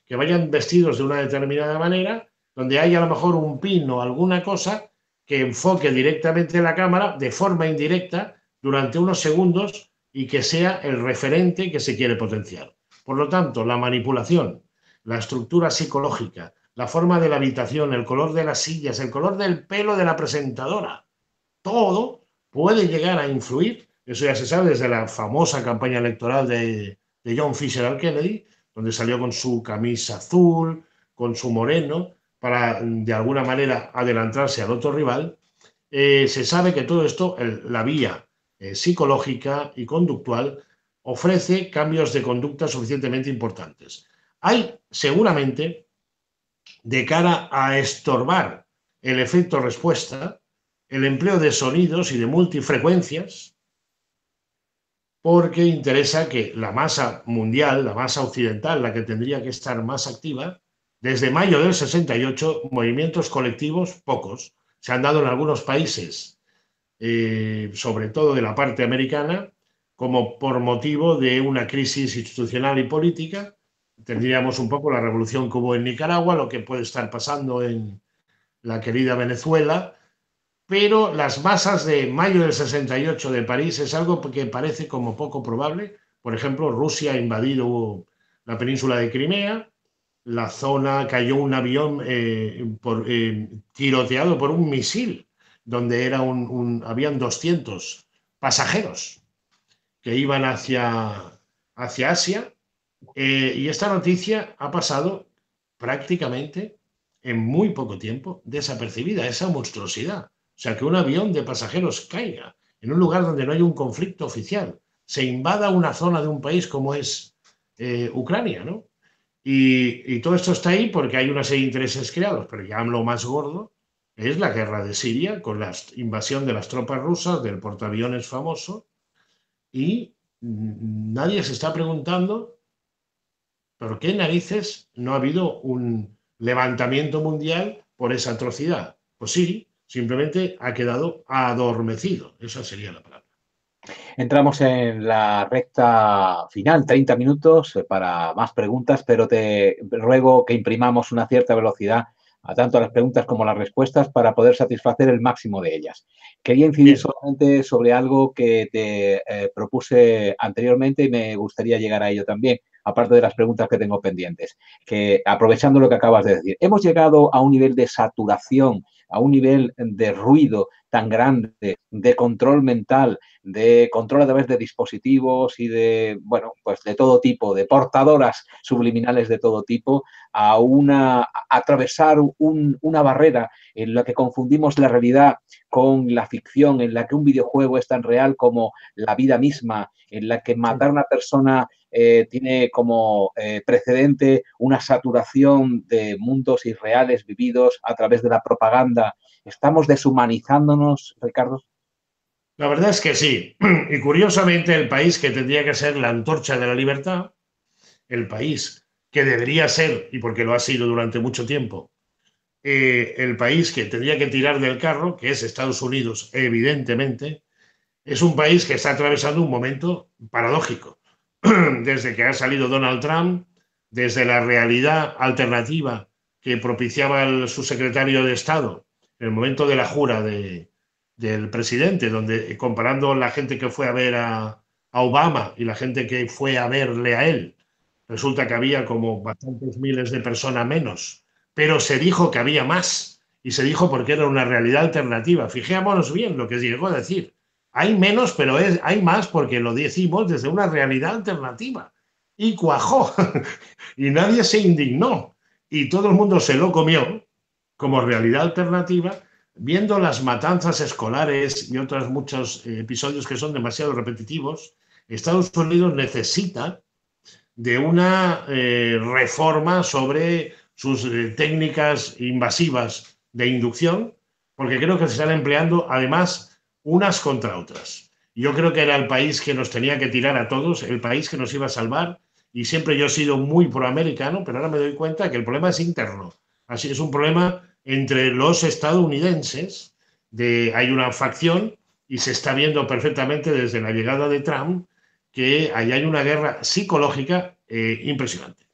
Speaker 3: que vayan vestidos de una determinada manera, donde haya a lo mejor un pin o alguna cosa que enfoque directamente la cámara de forma indirecta durante unos segundos y que sea el referente que se quiere potenciar. Por lo tanto, la manipulación, la estructura psicológica, la forma de la habitación, el color de las sillas, el color del pelo de la presentadora, todo puede llegar a influir. Eso ya se sabe desde la famosa campaña electoral de John Fisher Kennedy, donde salió con su camisa azul, con su moreno, para de alguna manera adelantarse al otro rival. Se sabe que todo esto, la vía psicológica y conductual, ofrece cambios de conducta suficientemente importantes. Hay seguramente, de cara a estorbar el efecto respuesta, el empleo de sonidos y de multifrecuencias, porque interesa que la masa mundial, la masa occidental, la que tendría que estar más activa, desde mayo del 68, movimientos colectivos, pocos, se han dado en algunos países, sobre todo de la parte americana, como por motivo de una crisis institucional y política. Tendríamos un poco la revolución que hubo en Nicaragua, lo que puede estar pasando en la querida Venezuela, pero las masas de mayo del 68 de París es algo que parece como poco probable. Por ejemplo, Rusia ha invadido la península de Crimea, la zona cayó un avión tiroteado por un misil, donde habían 200 pasajeros que iban hacia Asia, y esta noticia ha pasado prácticamente en muy poco tiempo desapercibida, esa monstruosidad. O sea, que un avión de pasajeros caiga en un lugar donde no hay un conflicto oficial, se invada una zona de un país como es Ucrania, ¿no? Y todo esto está ahí porque hay una serie de intereses creados, pero ya lo más gordo es la guerra de Siria con la invasión de las tropas rusas, del portaaviones famoso, y nadie se está preguntando por qué narices no ha habido un levantamiento mundial por esa atrocidad. Pues sí, simplemente ha quedado adormecido. Esa sería la palabra.
Speaker 2: Entramos en la recta final, 30 minutos para más preguntas, pero te ruego que imprimamos una cierta velocidad a tanto las preguntas como las respuestas para poder satisfacer el máximo de ellas. Quería incidir solamente sobre algo que te propuse anteriormente y me gustaría llegar a ello también, aparte de las preguntas que tengo pendientes, que aprovechando lo que acabas de decir, hemos llegado a un nivel de saturación, a un nivel de ruido tan grande, de control mental, de control a través de dispositivos y de, bueno, pues de todo tipo, de portadoras subliminales de todo tipo, a atravesar una barrera en la que confundimos la realidad con la ficción, en la que un videojuego es tan real como la vida misma, en la que matar a una persona tiene como precedente una saturación de mundos irreales vividos a través de la propaganda. ¿Estamos deshumanizándonos, Ricardo?
Speaker 3: La verdad es que sí. Y curiosamente el país que tendría que ser la antorcha de la libertad, el país que debería ser, y porque lo ha sido durante mucho tiempo, el país que tendría que tirar del carro, que es Estados Unidos, evidentemente, es un país que está atravesando un momento paradójico. Desde que ha salido Donald Trump, desde la realidad alternativa que propiciaba el subsecretario de Estado en el momento de la jura del presidente, donde comparando la gente que fue a ver a Obama y la gente que fue a verle a él, resulta que había como bastantes miles de personas menos, pero se dijo que había más, y se dijo porque era una realidad alternativa. Fijémonos bien lo que llegó a decir. Hay menos, pero hay más porque lo decimos desde una realidad alternativa. Y cuajó, y nadie se indignó, y todo el mundo se lo comió como realidad alternativa, viendo las matanzas escolares y otros muchos episodios que son demasiado repetitivos. Estados Unidos necesita de una reforma sobre sus técnicas invasivas de inducción, porque creo que se están empleando además unas contra otras. Yo creo que era el país que nos tenía que tirar a todos, el país que nos iba a salvar, y siempre yo he sido muy proamericano, pero ahora me doy cuenta que el problema es interno. Así es un problema entre los estadounidenses, hay una facción Y se está viendo perfectamente desde la llegada de Trump que ahí hay una guerra psicológica impresionante.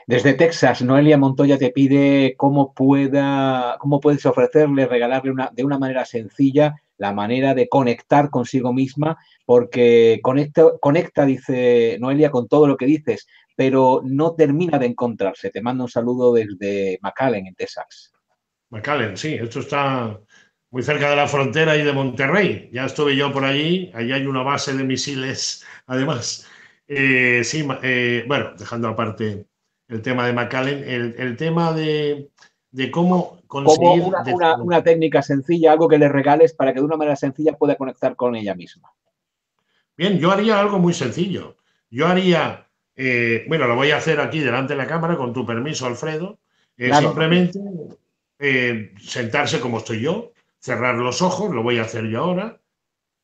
Speaker 2: Desde Texas, Noelia Montoya te pide cómo puedes ofrecerle, regalarle de una manera sencilla la manera de conectar consigo misma, porque conecta, dice Noelia, con todo lo que dices, pero no termina de encontrarse. Te mando un saludo desde McAllen, en Texas.
Speaker 3: McAllen, sí, esto está muy cerca de la frontera y de Monterrey. Ya estuve yo por allí hay una base de misiles, además. Sí, bueno, dejando aparte el tema de McAllen, el tema de cómo
Speaker 2: Como
Speaker 3: conseguir...
Speaker 2: una técnica sencilla, algo que le regales para que de una manera sencilla pueda conectar con ella misma.
Speaker 3: Bien, yo haría algo muy sencillo. Yo haría, bueno, lo voy a hacer aquí delante de la cámara, con tu permiso, Alfredo.
Speaker 2: Claro,
Speaker 3: Simplemente sentarse como estoy yo, cerrar los ojos, lo voy a hacer yo ahora,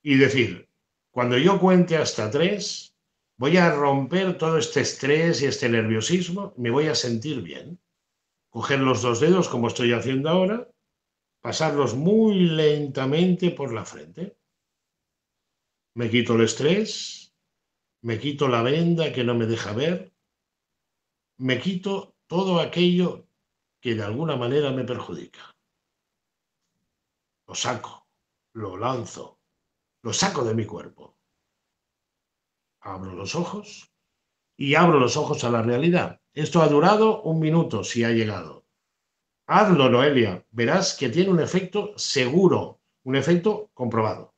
Speaker 3: y decir, cuando yo cuente hasta 3, voy a romper todo este estrés y este nerviosismo, me voy a sentir bien. Coger los 2 dedos, como estoy haciendo ahora, pasarlos muy lentamente por la frente. Me quito el estrés, me quito la venda que no me deja ver, me quito todo aquello que de alguna manera me perjudica. Lo saco, lo lanzo, lo saco de mi cuerpo. Abro los ojos y abro los ojos a la realidad. Esto ha durado 1 minuto, si ha llegado. Hazlo, Noelia, verás que tiene un efecto seguro, un efecto comprobado.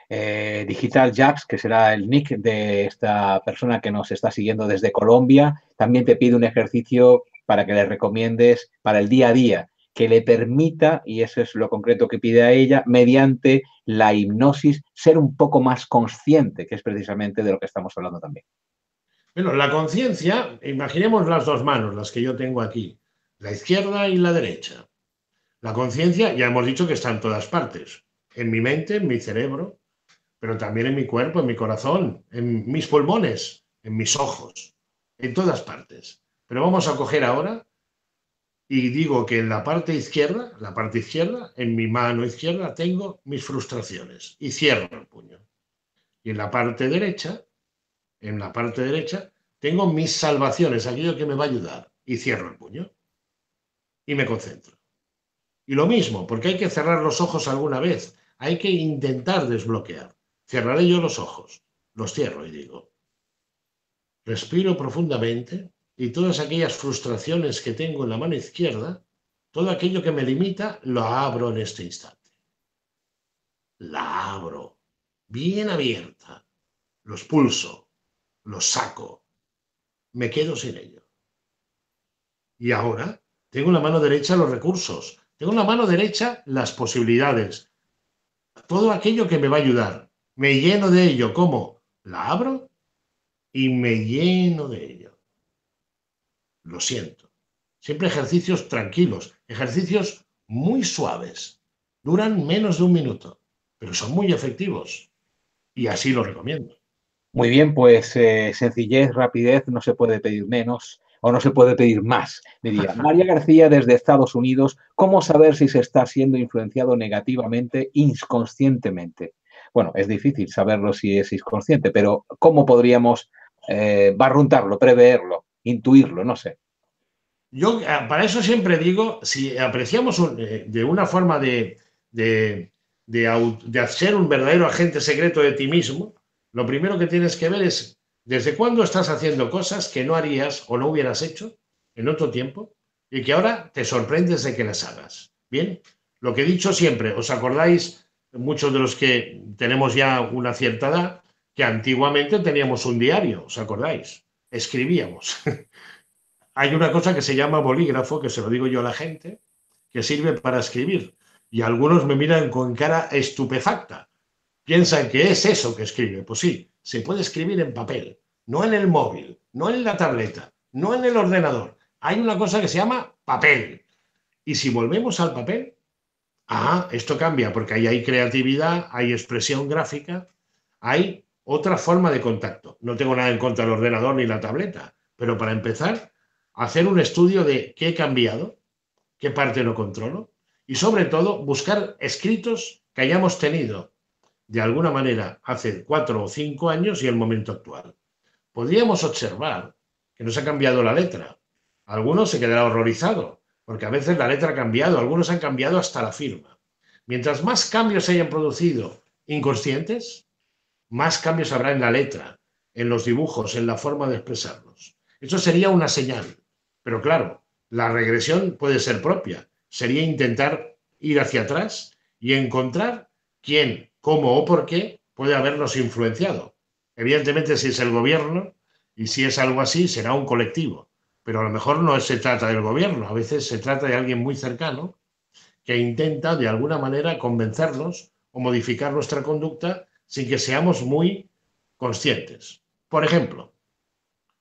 Speaker 2: Digital Jax, que será el nick de esta persona que nos está siguiendo desde Colombia, también te pide un ejercicio para que le recomiendes para el día a día, que le permita, y eso es lo concreto que pide a ella, mediante la hipnosis, ser un poco más consciente, que es precisamente de lo que estamos hablando también.
Speaker 3: Bueno, la conciencia, imaginemos las 2 manos, las que yo tengo aquí, la izquierda y la derecha. La conciencia, ya hemos dicho que está en todas partes, en mi mente, en mi cerebro, pero también en mi cuerpo, en mi corazón, en mis pulmones, en mis ojos, en todas partes. Pero vamos a coger ahora y digo que en la parte izquierda, en mi mano izquierda, tengo mis frustraciones y cierro el puño. Y en la parte derecha, tengo mis salvaciones, aquello que me va a ayudar, y cierro el puño y me concentro. Y lo mismo, porque hay que cerrar los ojos alguna vez, hay que intentar desbloquear. Cerraré yo los ojos, los cierro y digo, respiro profundamente y todas aquellas frustraciones que tengo en la mano izquierda, todo aquello que me limita, lo abro en este instante. La abro, bien abierta, los pulso, los saco, me quedo sin ello. Y ahora tengo en la mano derecha los recursos, tengo en la mano derecha las posibilidades, todo aquello que me va a ayudar. Me lleno de ello. ¿Cómo? La abro y me lleno de ello. Lo siento. Siempre ejercicios tranquilos, ejercicios muy suaves. Duran menos de 1 minuto, pero son muy efectivos. Y así lo recomiendo.
Speaker 2: Muy bien, pues sencillez, rapidez, no se puede pedir menos o no se puede pedir más, diría. María García desde Estados Unidos, ¿cómo saber si se está siendo influenciado negativamente inconscientemente? Bueno, es difícil saberlo si es inconsciente, pero ¿cómo podríamos barruntarlo, preverlo, intuirlo? No sé.
Speaker 3: Yo para eso siempre digo, si apreciamos de una forma de ser un verdadero agente secreto de ti mismo, lo primero que tienes que ver es desde cuándo estás haciendo cosas que no harías o no hubieras hecho en otro tiempo y que ahora te sorprendes de que las hagas. Bien, lo que he dicho siempre, ¿os acordáis, muchos de los que tenemos ya una cierta edad, que antiguamente teníamos un diario? ¿Os acordáis? Escribíamos. Hay una cosa que se llama bolígrafo, que se lo digo yo a la gente, que sirve para escribir. Y algunos me miran con cara estupefacta. Piensan que es eso que escribe. Pues sí, se puede escribir en papel, no en el móvil, no en la tableta, no en el ordenador. Hay una cosa que se llama papel. Y si volvemos al papel, esto cambia, porque ahí hay creatividad, hay expresión gráfica, hay otra forma de contacto. No tengo nada en contra del ordenador ni la tableta, pero para empezar, hacer un estudio de qué he cambiado, qué parte no controlo y sobre todo buscar escritos que hayamos tenido de alguna manera hace 4 o 5 años y el momento actual. Podríamos observar que nos ha cambiado la letra. Algunos se quedarán horrorizados, porque a veces la letra ha cambiado, algunos han cambiado hasta la firma. Mientras más cambios se hayan producido inconscientes, más cambios habrá en la letra, en los dibujos, en la forma de expresarlos. Eso sería una señal. Pero claro, la regresión puede ser propia. Sería intentar ir hacia atrás y encontrar quién, cómo o por qué puede habernos influenciado. Evidentemente, si es el gobierno y si es algo así, será un colectivo. Pero a lo mejor no se trata del gobierno, a veces se trata de alguien muy cercano que intenta de alguna manera convencernos o modificar nuestra conducta sin que seamos muy conscientes. Por ejemplo,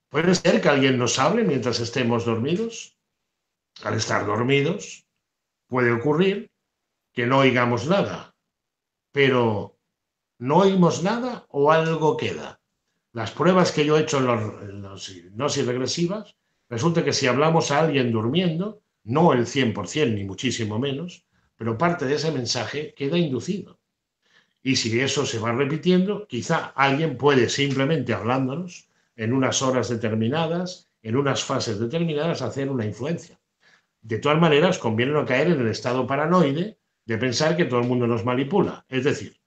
Speaker 3: ¿puede ser que alguien nos hable mientras estemos dormidos? Al estar dormidos, puede ocurrir que no oigamos nada, pero ¿no oímos nada o algo queda? Las pruebas que yo he hecho en las hipnosis regresivas, resulta que si hablamos a alguien durmiendo, no el 100% ni muchísimo menos, pero parte de ese mensaje queda inducido. Y si eso se va repitiendo, quizá alguien puede simplemente hablándonos en unas horas determinadas, en unas fases determinadas, hacer una influencia. De todas maneras, conviene no caer en el estado paranoide de pensar que todo el mundo nos manipula. Es decir,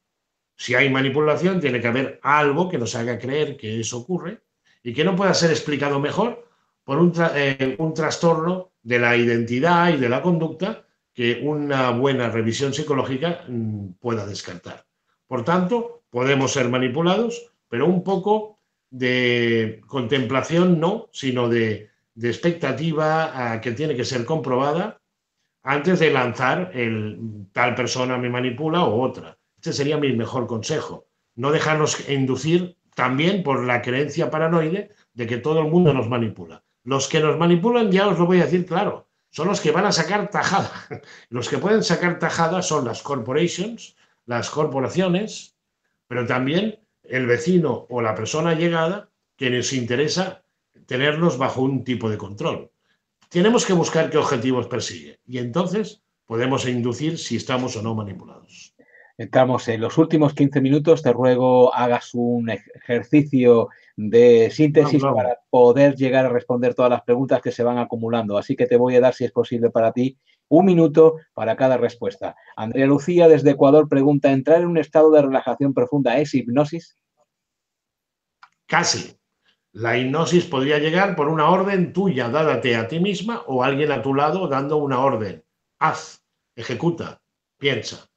Speaker 3: si hay manipulación, tiene que haber algo que nos haga creer que eso ocurre y que no pueda ser explicado mejor por un trastorno de la identidad y de la conducta que una buena revisión psicológica pueda descartar. Por tanto, podemos ser manipulados, pero un poco de contemplación no, sino de expectativa que tiene que ser comprobada antes de lanzar el tal persona me manipula o otra. Este sería mi mejor consejo. No dejarnos inducir también por la creencia paranoide de que todo el mundo nos manipula. Los que nos manipulan, ya os lo voy a decir claro, son los que van a sacar tajada. Los que pueden sacar tajada son las corporations, las corporaciones, pero también el vecino o la persona allegada que nos interesa tenerlos bajo un tipo de control. Tenemos que buscar qué objetivos persigue y entonces podemos inducir si estamos o no manipulados.
Speaker 2: Entramos en los últimos 15 minutos. Te ruego hagas un ejercicio de síntesis para poder llegar a responder todas las preguntas que se van acumulando. Así que te voy a dar, si es posible para ti, 1 minuto para cada respuesta. Andrea Lucía, desde Ecuador, pregunta: ¿entrar en un estado de relajación profunda es hipnosis?
Speaker 3: Casi. La hipnosis podría llegar por una orden tuya, dádate a ti misma o alguien a tu lado dando una orden. Haz, ejecuta, piensa.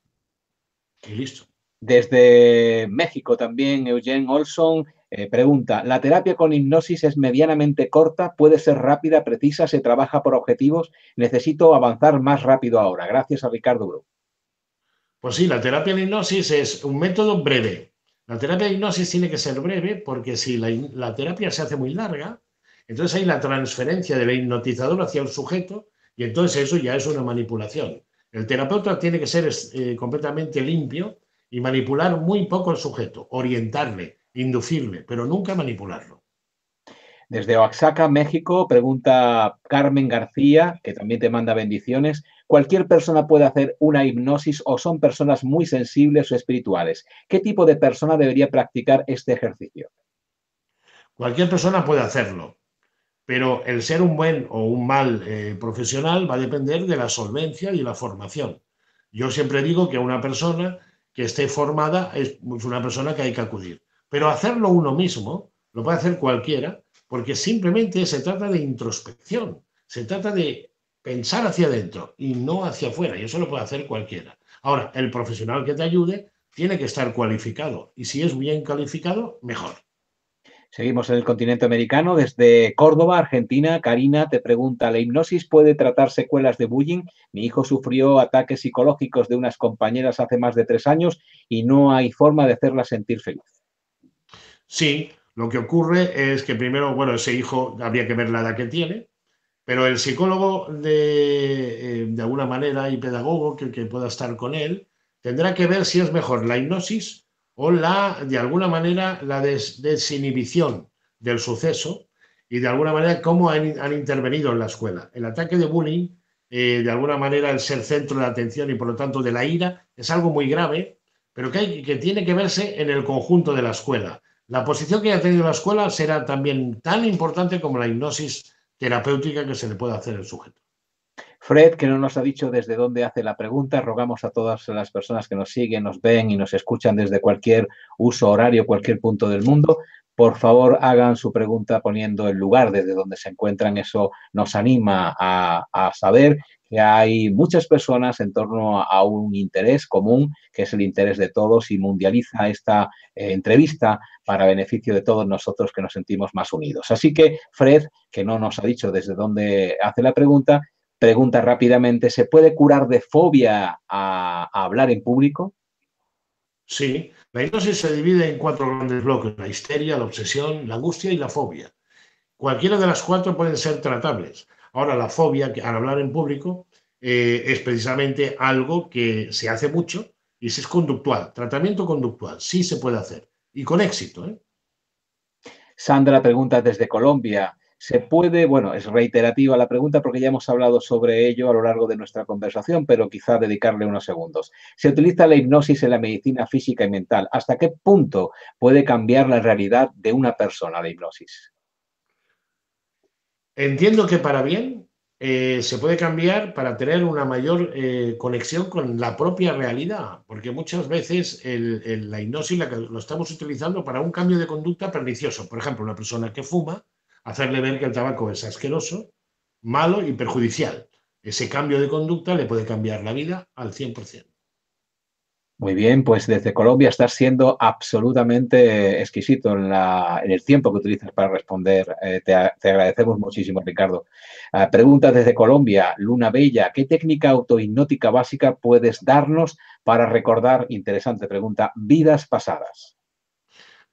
Speaker 3: Y listo.
Speaker 2: Desde México también, Eugene Olson pregunta: ¿la terapia con hipnosis es medianamente corta? ¿Puede ser rápida, precisa? ¿Se trabaja por objetivos? Necesito avanzar más rápido ahora. Gracias a Ricardo Bru.
Speaker 3: Pues sí, la terapia de hipnosis es un método breve. La terapia de hipnosis tiene que ser breve porque si la terapia se hace muy larga, entonces hay la transferencia del hipnotizador hacia el sujeto y entonces eso ya es una manipulación. El terapeuta tiene que ser completamente limpio y manipular muy poco al sujeto, orientarle, inducirle, pero nunca manipularlo.
Speaker 2: Desde Oaxaca, México, pregunta Carmen García, que también te manda bendiciones: ¿cualquier persona puede hacer una hipnosis o son personas muy sensibles o espirituales? ¿Qué tipo de persona debería practicar este ejercicio?
Speaker 3: Cualquier persona puede hacerlo, pero el ser un buen o un mal profesional va a depender de la solvencia y la formación. Yo siempre digo que una persona que esté formada es una persona que hay que acudir, pero hacerlo uno mismo lo puede hacer cualquiera, porque simplemente se trata de introspección, se trata de pensar hacia adentro y no hacia afuera, y eso lo puede hacer cualquiera. Ahora, el profesional que te ayude tiene que estar cualificado, y si es bien calificado, mejor.
Speaker 2: Seguimos en el continente americano. Desde Córdoba, Argentina, Karina te pregunta: ¿la hipnosis puede tratar secuelas de bullying? Mi hijo sufrió ataques psicológicos de unas compañeras hace más de 3 años y no hay forma de hacerla sentir feliz.
Speaker 3: Sí, lo que ocurre es que primero, bueno, ese hijo habría que ver la edad que tiene, pero el psicólogo de alguna manera y pedagogo que pueda estar con él tendrá que ver si es mejor la hipnosis o de alguna manera, la desinhibición del suceso y de alguna manera cómo han intervenido en la escuela. El ataque de bullying de alguna manera el ser centro de la atención y por lo tanto de la ira, es algo muy grave, pero que tiene que verse en el conjunto de la escuela. La posición que haya tenido la escuela será también tan importante como la hipnosis terapéutica que se le puede hacer al sujeto.
Speaker 2: Fred, que no nos ha dicho desde dónde hace la pregunta, rogamos a todas las personas que nos siguen, nos ven y nos escuchan desde cualquier uso horario, cualquier punto del mundo, por favor hagan su pregunta poniendo el lugar desde donde se encuentran. Eso nos anima a saber que hay muchas personas en torno a un interés común, que es el interés de todos, y mundializa esta entrevista para beneficio de todos nosotros que nos sentimos más unidos. Así que Fred, que no nos ha dicho desde dónde hace la pregunta rápidamente, ¿se puede curar de fobia a hablar en público?
Speaker 3: Sí, la hipnosis se divide en 4 grandes bloques: la histeria, la obsesión, la angustia y la fobia. Cualquiera de las 4 pueden ser tratables. Ahora, la fobia al hablar en público es precisamente algo que se hace mucho y es conductual. Tratamiento conductual, sí se puede hacer y con éxito, ¿eh?
Speaker 2: Sandra pregunta desde Colombia. ¿Se puede? Bueno, es reiterativa la pregunta porque ya hemos hablado sobre ello a lo largo de nuestra conversación, pero quizá dedicarle unos segundos. ¿Se utiliza la hipnosis en la medicina física y mental? ¿Hasta qué punto puede cambiar la realidad de una persona la hipnosis?
Speaker 3: Entiendo que para bien se puede cambiar para tener una mayor conexión con la propia realidad, porque muchas veces la hipnosis lo estamos utilizando para un cambio de conducta pernicioso. Por ejemplo, una persona que fuma, hacerle ver que el tabaco es asqueroso, malo y perjudicial. Ese cambio de conducta le puede cambiar la vida al 100%.
Speaker 2: Muy bien, pues desde Colombia estás siendo absolutamente exquisito en el tiempo que utilizas para responder. Te agradecemos muchísimo, Ricardo. Pregunta desde Colombia, Luna Bella, ¿qué técnica autohipnótica básica puedes darnos para recordar, interesante pregunta, vidas pasadas?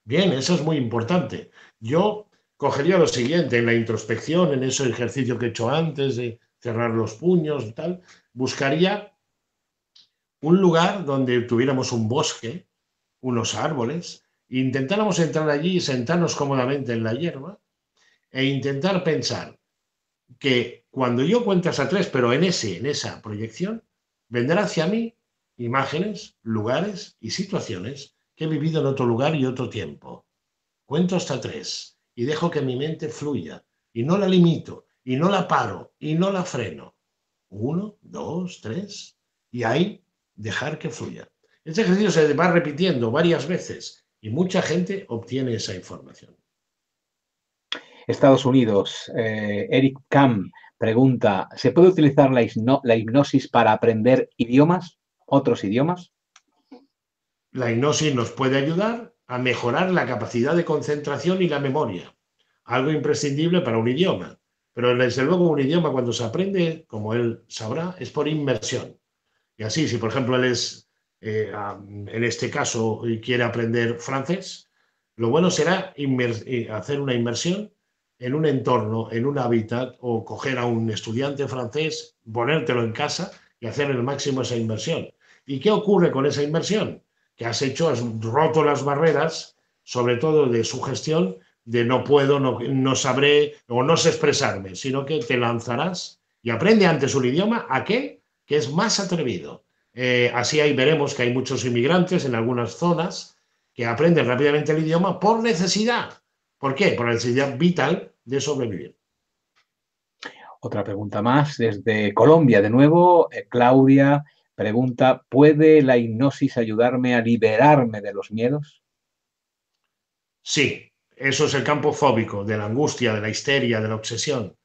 Speaker 3: Bien, eso es muy importante. Yo cogería lo siguiente: en la introspección, en ese ejercicio que he hecho antes de cerrar los puños y tal, buscaría un lugar donde tuviéramos un bosque, unos árboles, e intentáramos entrar allí y sentarnos cómodamente en la hierba e intentar pensar que cuando yo cuento hasta 3, pero en esa proyección, vendrán hacia mí imágenes, lugares y situaciones que he vivido en otro lugar y otro tiempo. Cuento hasta 3 y dejo que mi mente fluya y no la limito y no la paro y no la freno. 1, 2, 3 y ahí dejar que fluya. Este ejercicio se va repitiendo varias veces y mucha gente obtiene esa información.
Speaker 2: Estados Unidos, Eric Kam pregunta, ¿se puede utilizar la hipnosis para aprender idiomas, otros idiomas?
Speaker 3: La hipnosis nos puede ayudar a mejorar la capacidad de concentración y la memoria, algo imprescindible para un idioma. Pero desde luego un idioma, cuando se aprende, como él sabrá, es por inmersión. Y así, si por ejemplo él es, en este caso, quiere aprender francés, lo bueno será hacer una inmersión en un entorno, en un hábitat, o coger a un estudiante francés, ponértelo en casa y hacer el máximo esa inmersión. ¿Y qué ocurre con esa inmersión? Que has roto las barreras, sobre todo de sugestión, de no puedo, no sabré o no sé expresarme, sino que te lanzarás y aprende antes un idioma aquel que es más atrevido. Así ahí veremos que hay muchos inmigrantes en algunas zonas que aprenden rápidamente el idioma por necesidad. ¿Por qué? Por la necesidad vital de sobrevivir.
Speaker 2: Otra pregunta más desde Colombia. De nuevo, Claudia pregunta, ¿puede la hipnosis ayudarme a liberarme de los miedos?
Speaker 3: Sí, eso es el campo fóbico, de la angustia, de la histeria, de la obsesión.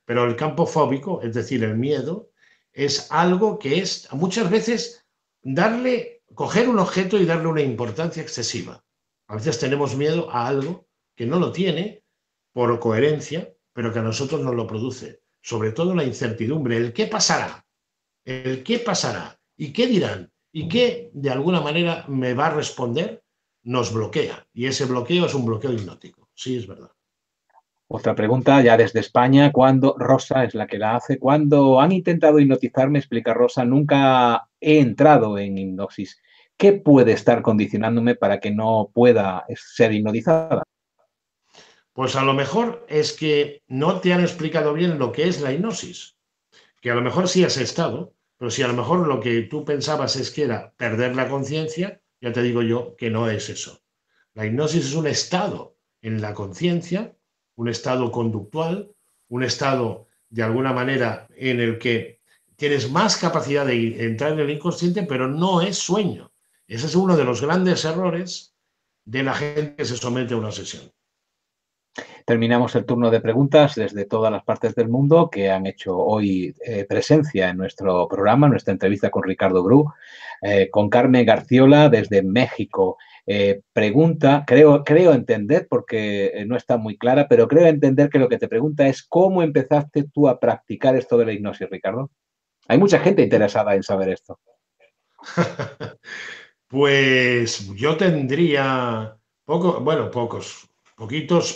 Speaker 3: Pero el campo fóbico, es decir, el miedo, es algo que es muchas veces coger un objeto y darle una importancia excesiva. A veces tenemos miedo a algo que no lo tiene por coherencia, pero que a nosotros nos lo produce. Sobre todo la incertidumbre, el qué pasará y qué dirán y qué de alguna manera me va a responder, nos bloquea. Y ese bloqueo es un bloqueo hipnótico. Sí, es verdad.
Speaker 2: Otra pregunta ya desde España, Rosa es la que la hace, cuando han intentado hipnotizarme, explica Rosa, nunca he entrado en hipnosis. ¿Qué puede estar condicionándome para que no pueda ser hipnotizada?
Speaker 3: Pues a lo mejor es que no te han explicado bien lo que es la hipnosis. que a lo mejor sí has estado, pero si a lo mejor lo que tú pensabas es que era perder la conciencia, ya te digo yo que no es eso. La hipnosis es un estado en la conciencia, un estado conductual, un estado de alguna manera en el que tienes más capacidad de entrar en el inconsciente, pero no es sueño. Ese es uno de los grandes errores de la gente que se somete a una sesión.
Speaker 2: Terminamos el turno de preguntas desde todas las partes del mundo que han hecho hoy presencia en nuestro programa, nuestra entrevista con Ricardo Bru, con Carmen Garciola desde México. Pregunta, creo entender, porque no está muy clara, pero creo entender que lo que te pregunta es cómo empezaste tú a practicar esto de la hipnosis, Ricardo. Hay mucha gente interesada en saber esto.
Speaker 3: Pues yo tendría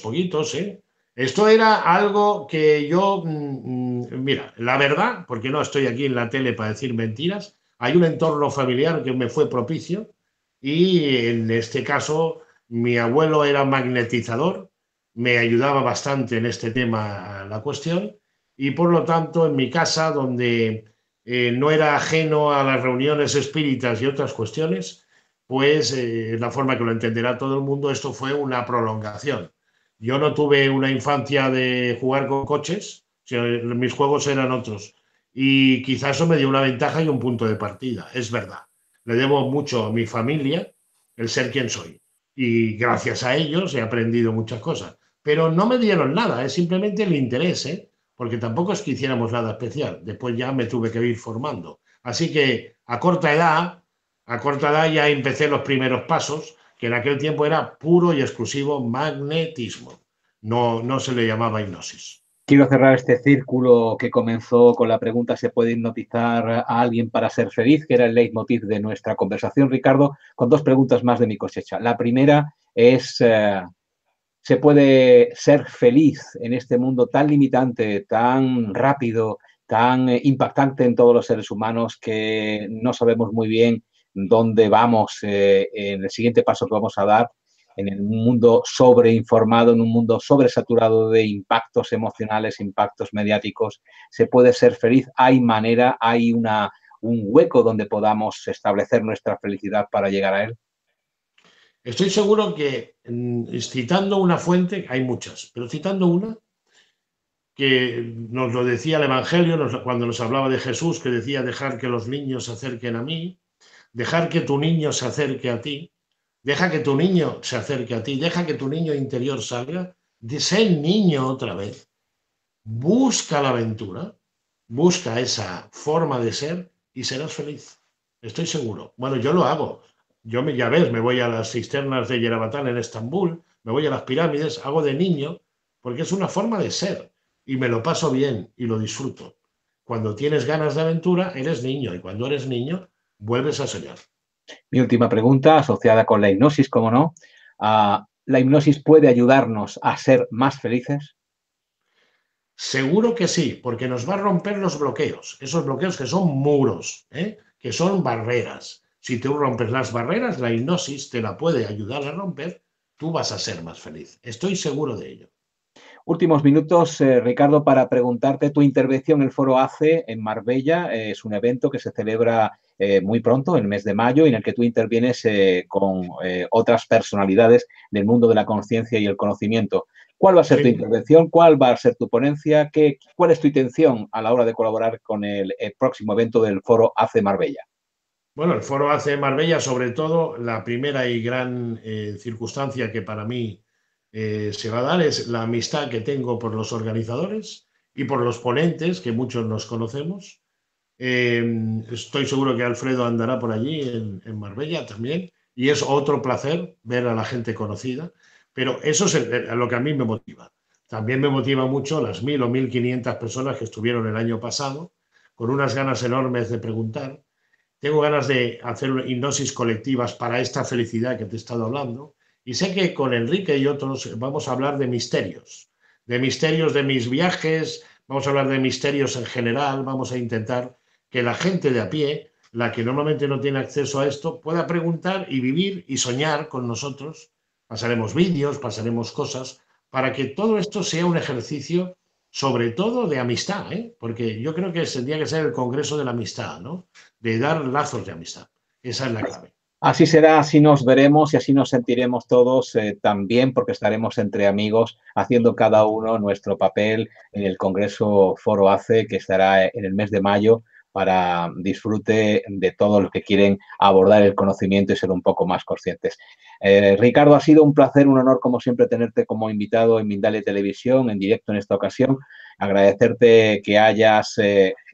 Speaker 3: poquitos, ¿eh? Esto era algo que yo, mira, la verdad, porque no estoy aquí en la tele para decir mentiras, hay un entorno familiar que me fue propicio y en este caso mi abuelo era magnetizador, me ayudaba bastante en este tema la cuestión y por lo tanto en mi casa donde no era ajeno a las reuniones espíritas y otras cuestiones, pues la forma que lo entenderá todo el mundo, esto fue una prolongación. Yo no tuve una infancia de jugar con coches, mis juegos eran otros. Y quizás eso me dio una ventaja y un punto de partida, es verdad. Le debo mucho a mi familia el ser quien soy. Y gracias a ellos he aprendido muchas cosas. Pero no me dieron nada, es simplemente el interés, ¿eh? Porque tampoco es que hiciéramos nada especial. Después ya me tuve que ir formando. Así que a corta edad ya empecé los primeros pasos, que en aquel tiempo era puro y exclusivo magnetismo. No se le llamaba hipnosis.
Speaker 2: Quiero cerrar este círculo que comenzó con la pregunta ¿se puede hipnotizar a alguien para ser feliz?, que era el leitmotiv de nuestra conversación, Ricardo, con dos preguntas más de mi cosecha. La primera es, ¿se puede ser feliz en este mundo tan limitante, tan rápido, tan impactante en todos los seres humanos que no sabemos muy bien dónde vamos en el siguiente paso que vamos a dar? En un mundo sobreinformado, en un mundo sobresaturado de impactos emocionales, impactos mediáticos, se puede ser feliz, hay manera, hay un hueco donde podamos establecer nuestra felicidad para llegar a él.
Speaker 3: Estoy seguro que citando una fuente, hay muchas, pero citando una que nos lo decía el Evangelio cuando nos hablaba de Jesús, que decía dejar que los niños se acerquen a mí, dejar que tu niño se acerque a ti, deja que tu niño se acerque a ti, deja que tu niño interior salga, de ser niño otra vez, busca la aventura, busca esa forma de ser y serás feliz. Estoy seguro. Bueno, yo lo hago. Ya ves, me voy a las cisternas de Yerevatán en Estambul, me voy a las pirámides, hago de niño, porque es una forma de ser y me lo paso bien y lo disfruto. Cuando tienes ganas de aventura, eres niño y cuando eres niño, vuelves a soñar.
Speaker 2: Mi última pregunta, asociada con la hipnosis, ¿cómo no? ¿La hipnosis puede ayudarnos a ser más felices?
Speaker 3: Seguro que sí, porque nos va a romper los bloqueos, esos bloqueos que son muros, que son barreras. Si tú rompes las barreras, la hipnosis te la puede ayudar a romper, tú vas a ser más feliz. Estoy seguro de ello.
Speaker 2: Últimos minutos, Ricardo, para preguntarte tu intervención en el Foro ACE en Marbella. Es un evento que se celebra muy pronto, en el mes de mayo, en el que tú intervienes con otras personalidades del mundo de la conciencia y el conocimiento. ¿Cuál va a ser tu intervención? ¿Cuál va a ser tu ponencia? ¿Cuál es tu intención a la hora de colaborar con el próximo evento del Foro ACE Marbella?
Speaker 3: Bueno, el Foro ACE Marbella, sobre todo, la primera y gran circunstancia que para mí se va a dar es la amistad que tengo por los organizadores y por los ponentes, que muchos nos conocemos. Estoy seguro que Alfredo andará por allí en Marbella también y es otro placer ver a la gente conocida, pero eso es lo que a mí me motiva. También me motiva mucho las 1.000 o 1.500 personas que estuvieron el año pasado con unas ganas enormes de preguntar. Tengo ganas de hacer hipnosis colectivas para esta felicidad que te he estado hablando y sé que con Enrique y otros vamos a hablar de misterios de mis viajes, vamos a hablar de misterios en general, vamos a intentar que la gente de a pie, la que normalmente no tiene acceso a esto, pueda preguntar y vivir y soñar con nosotros. Pasaremos vídeos, pasaremos cosas, para que todo esto sea un ejercicio sobre todo de amistad, porque yo creo que tendría que ser el Congreso de la Amistad, ¿no? De dar lazos de amistad. Esa es la clave.
Speaker 2: Así será, así nos veremos y así nos sentiremos todos también, porque estaremos entre amigos haciendo cada uno nuestro papel en el Congreso Foro ACE, que estará en el mes de mayo, para disfrute de todos los que quieren abordar el conocimiento y ser un poco más conscientes. Ricardo, ha sido un placer, un honor como siempre tenerte como invitado en Mindalia Televisión, en directo en esta ocasión. Agradecerte que hayas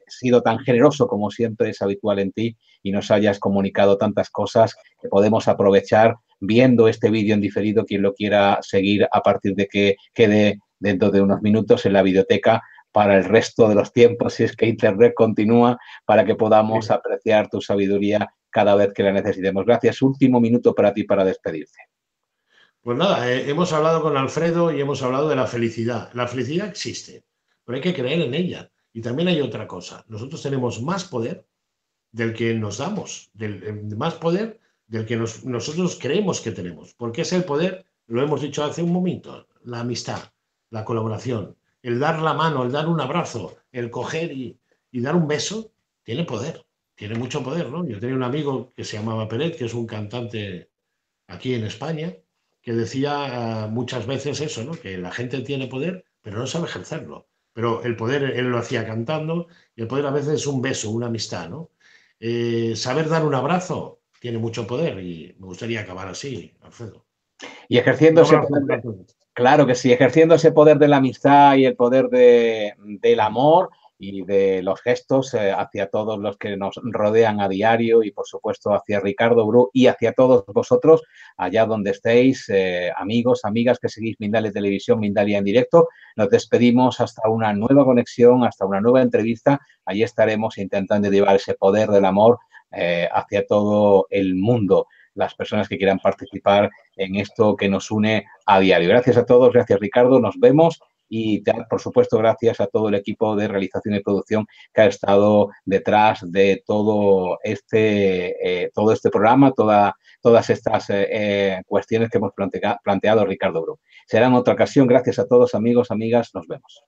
Speaker 2: sido tan generoso como siempre es habitual en ti y nos hayas comunicado tantas cosas que podemos aprovechar viendo este vídeo en diferido, quien lo quiera seguir a partir de que quede dentro de unos minutos en la videoteca para el resto de los tiempos, si es que Internet continúa, para que podamos apreciar tu sabiduría cada vez que la necesitemos. Gracias. Último minuto para ti para despedirte.
Speaker 3: Pues nada, hemos hablado con Alfredo y hemos hablado de la felicidad. La felicidad existe, pero hay que creer en ella. Y también hay otra cosa. Nosotros tenemos más poder del que nos damos, más poder del que nosotros creemos que tenemos. Porque es el poder, lo hemos dicho hace un momento, la amistad, la colaboración, el dar la mano, el dar un abrazo, el coger y dar un beso, tiene poder, tiene mucho poder, ¿no? Yo tenía un amigo que se llamaba Peret, que es un cantante aquí en España, que decía muchas veces eso, ¿no? Que la gente tiene poder, pero no sabe ejercerlo. Pero el poder, él lo hacía cantando, y el poder a veces es un beso, una amistad, ¿no? Saber dar un abrazo tiene mucho poder y me gustaría acabar así, Alfredo.
Speaker 2: Y ejerciendo ese poder, claro que sí, ejerciendo ese poder de la amistad y el poder del amor y de los gestos hacia todos los que nos rodean a diario y, por supuesto, hacia Ricardo Bru y hacia todos vosotros, allá donde estéis, amigos, amigas que seguís Mindalia Televisión, Mindalia en directo. Nos despedimos hasta una nueva conexión, hasta una nueva entrevista. Allí estaremos intentando llevar ese poder del amor hacia todo el mundo, las personas que quieran participar en esto que nos une a diario. Gracias a todos, gracias Ricardo, nos vemos y por supuesto gracias a todo el equipo de realización y producción que ha estado detrás de todo este programa, todas estas cuestiones que hemos planteado Ricardo Bru. Será en otra ocasión. Gracias a todos, amigos, amigas, nos vemos.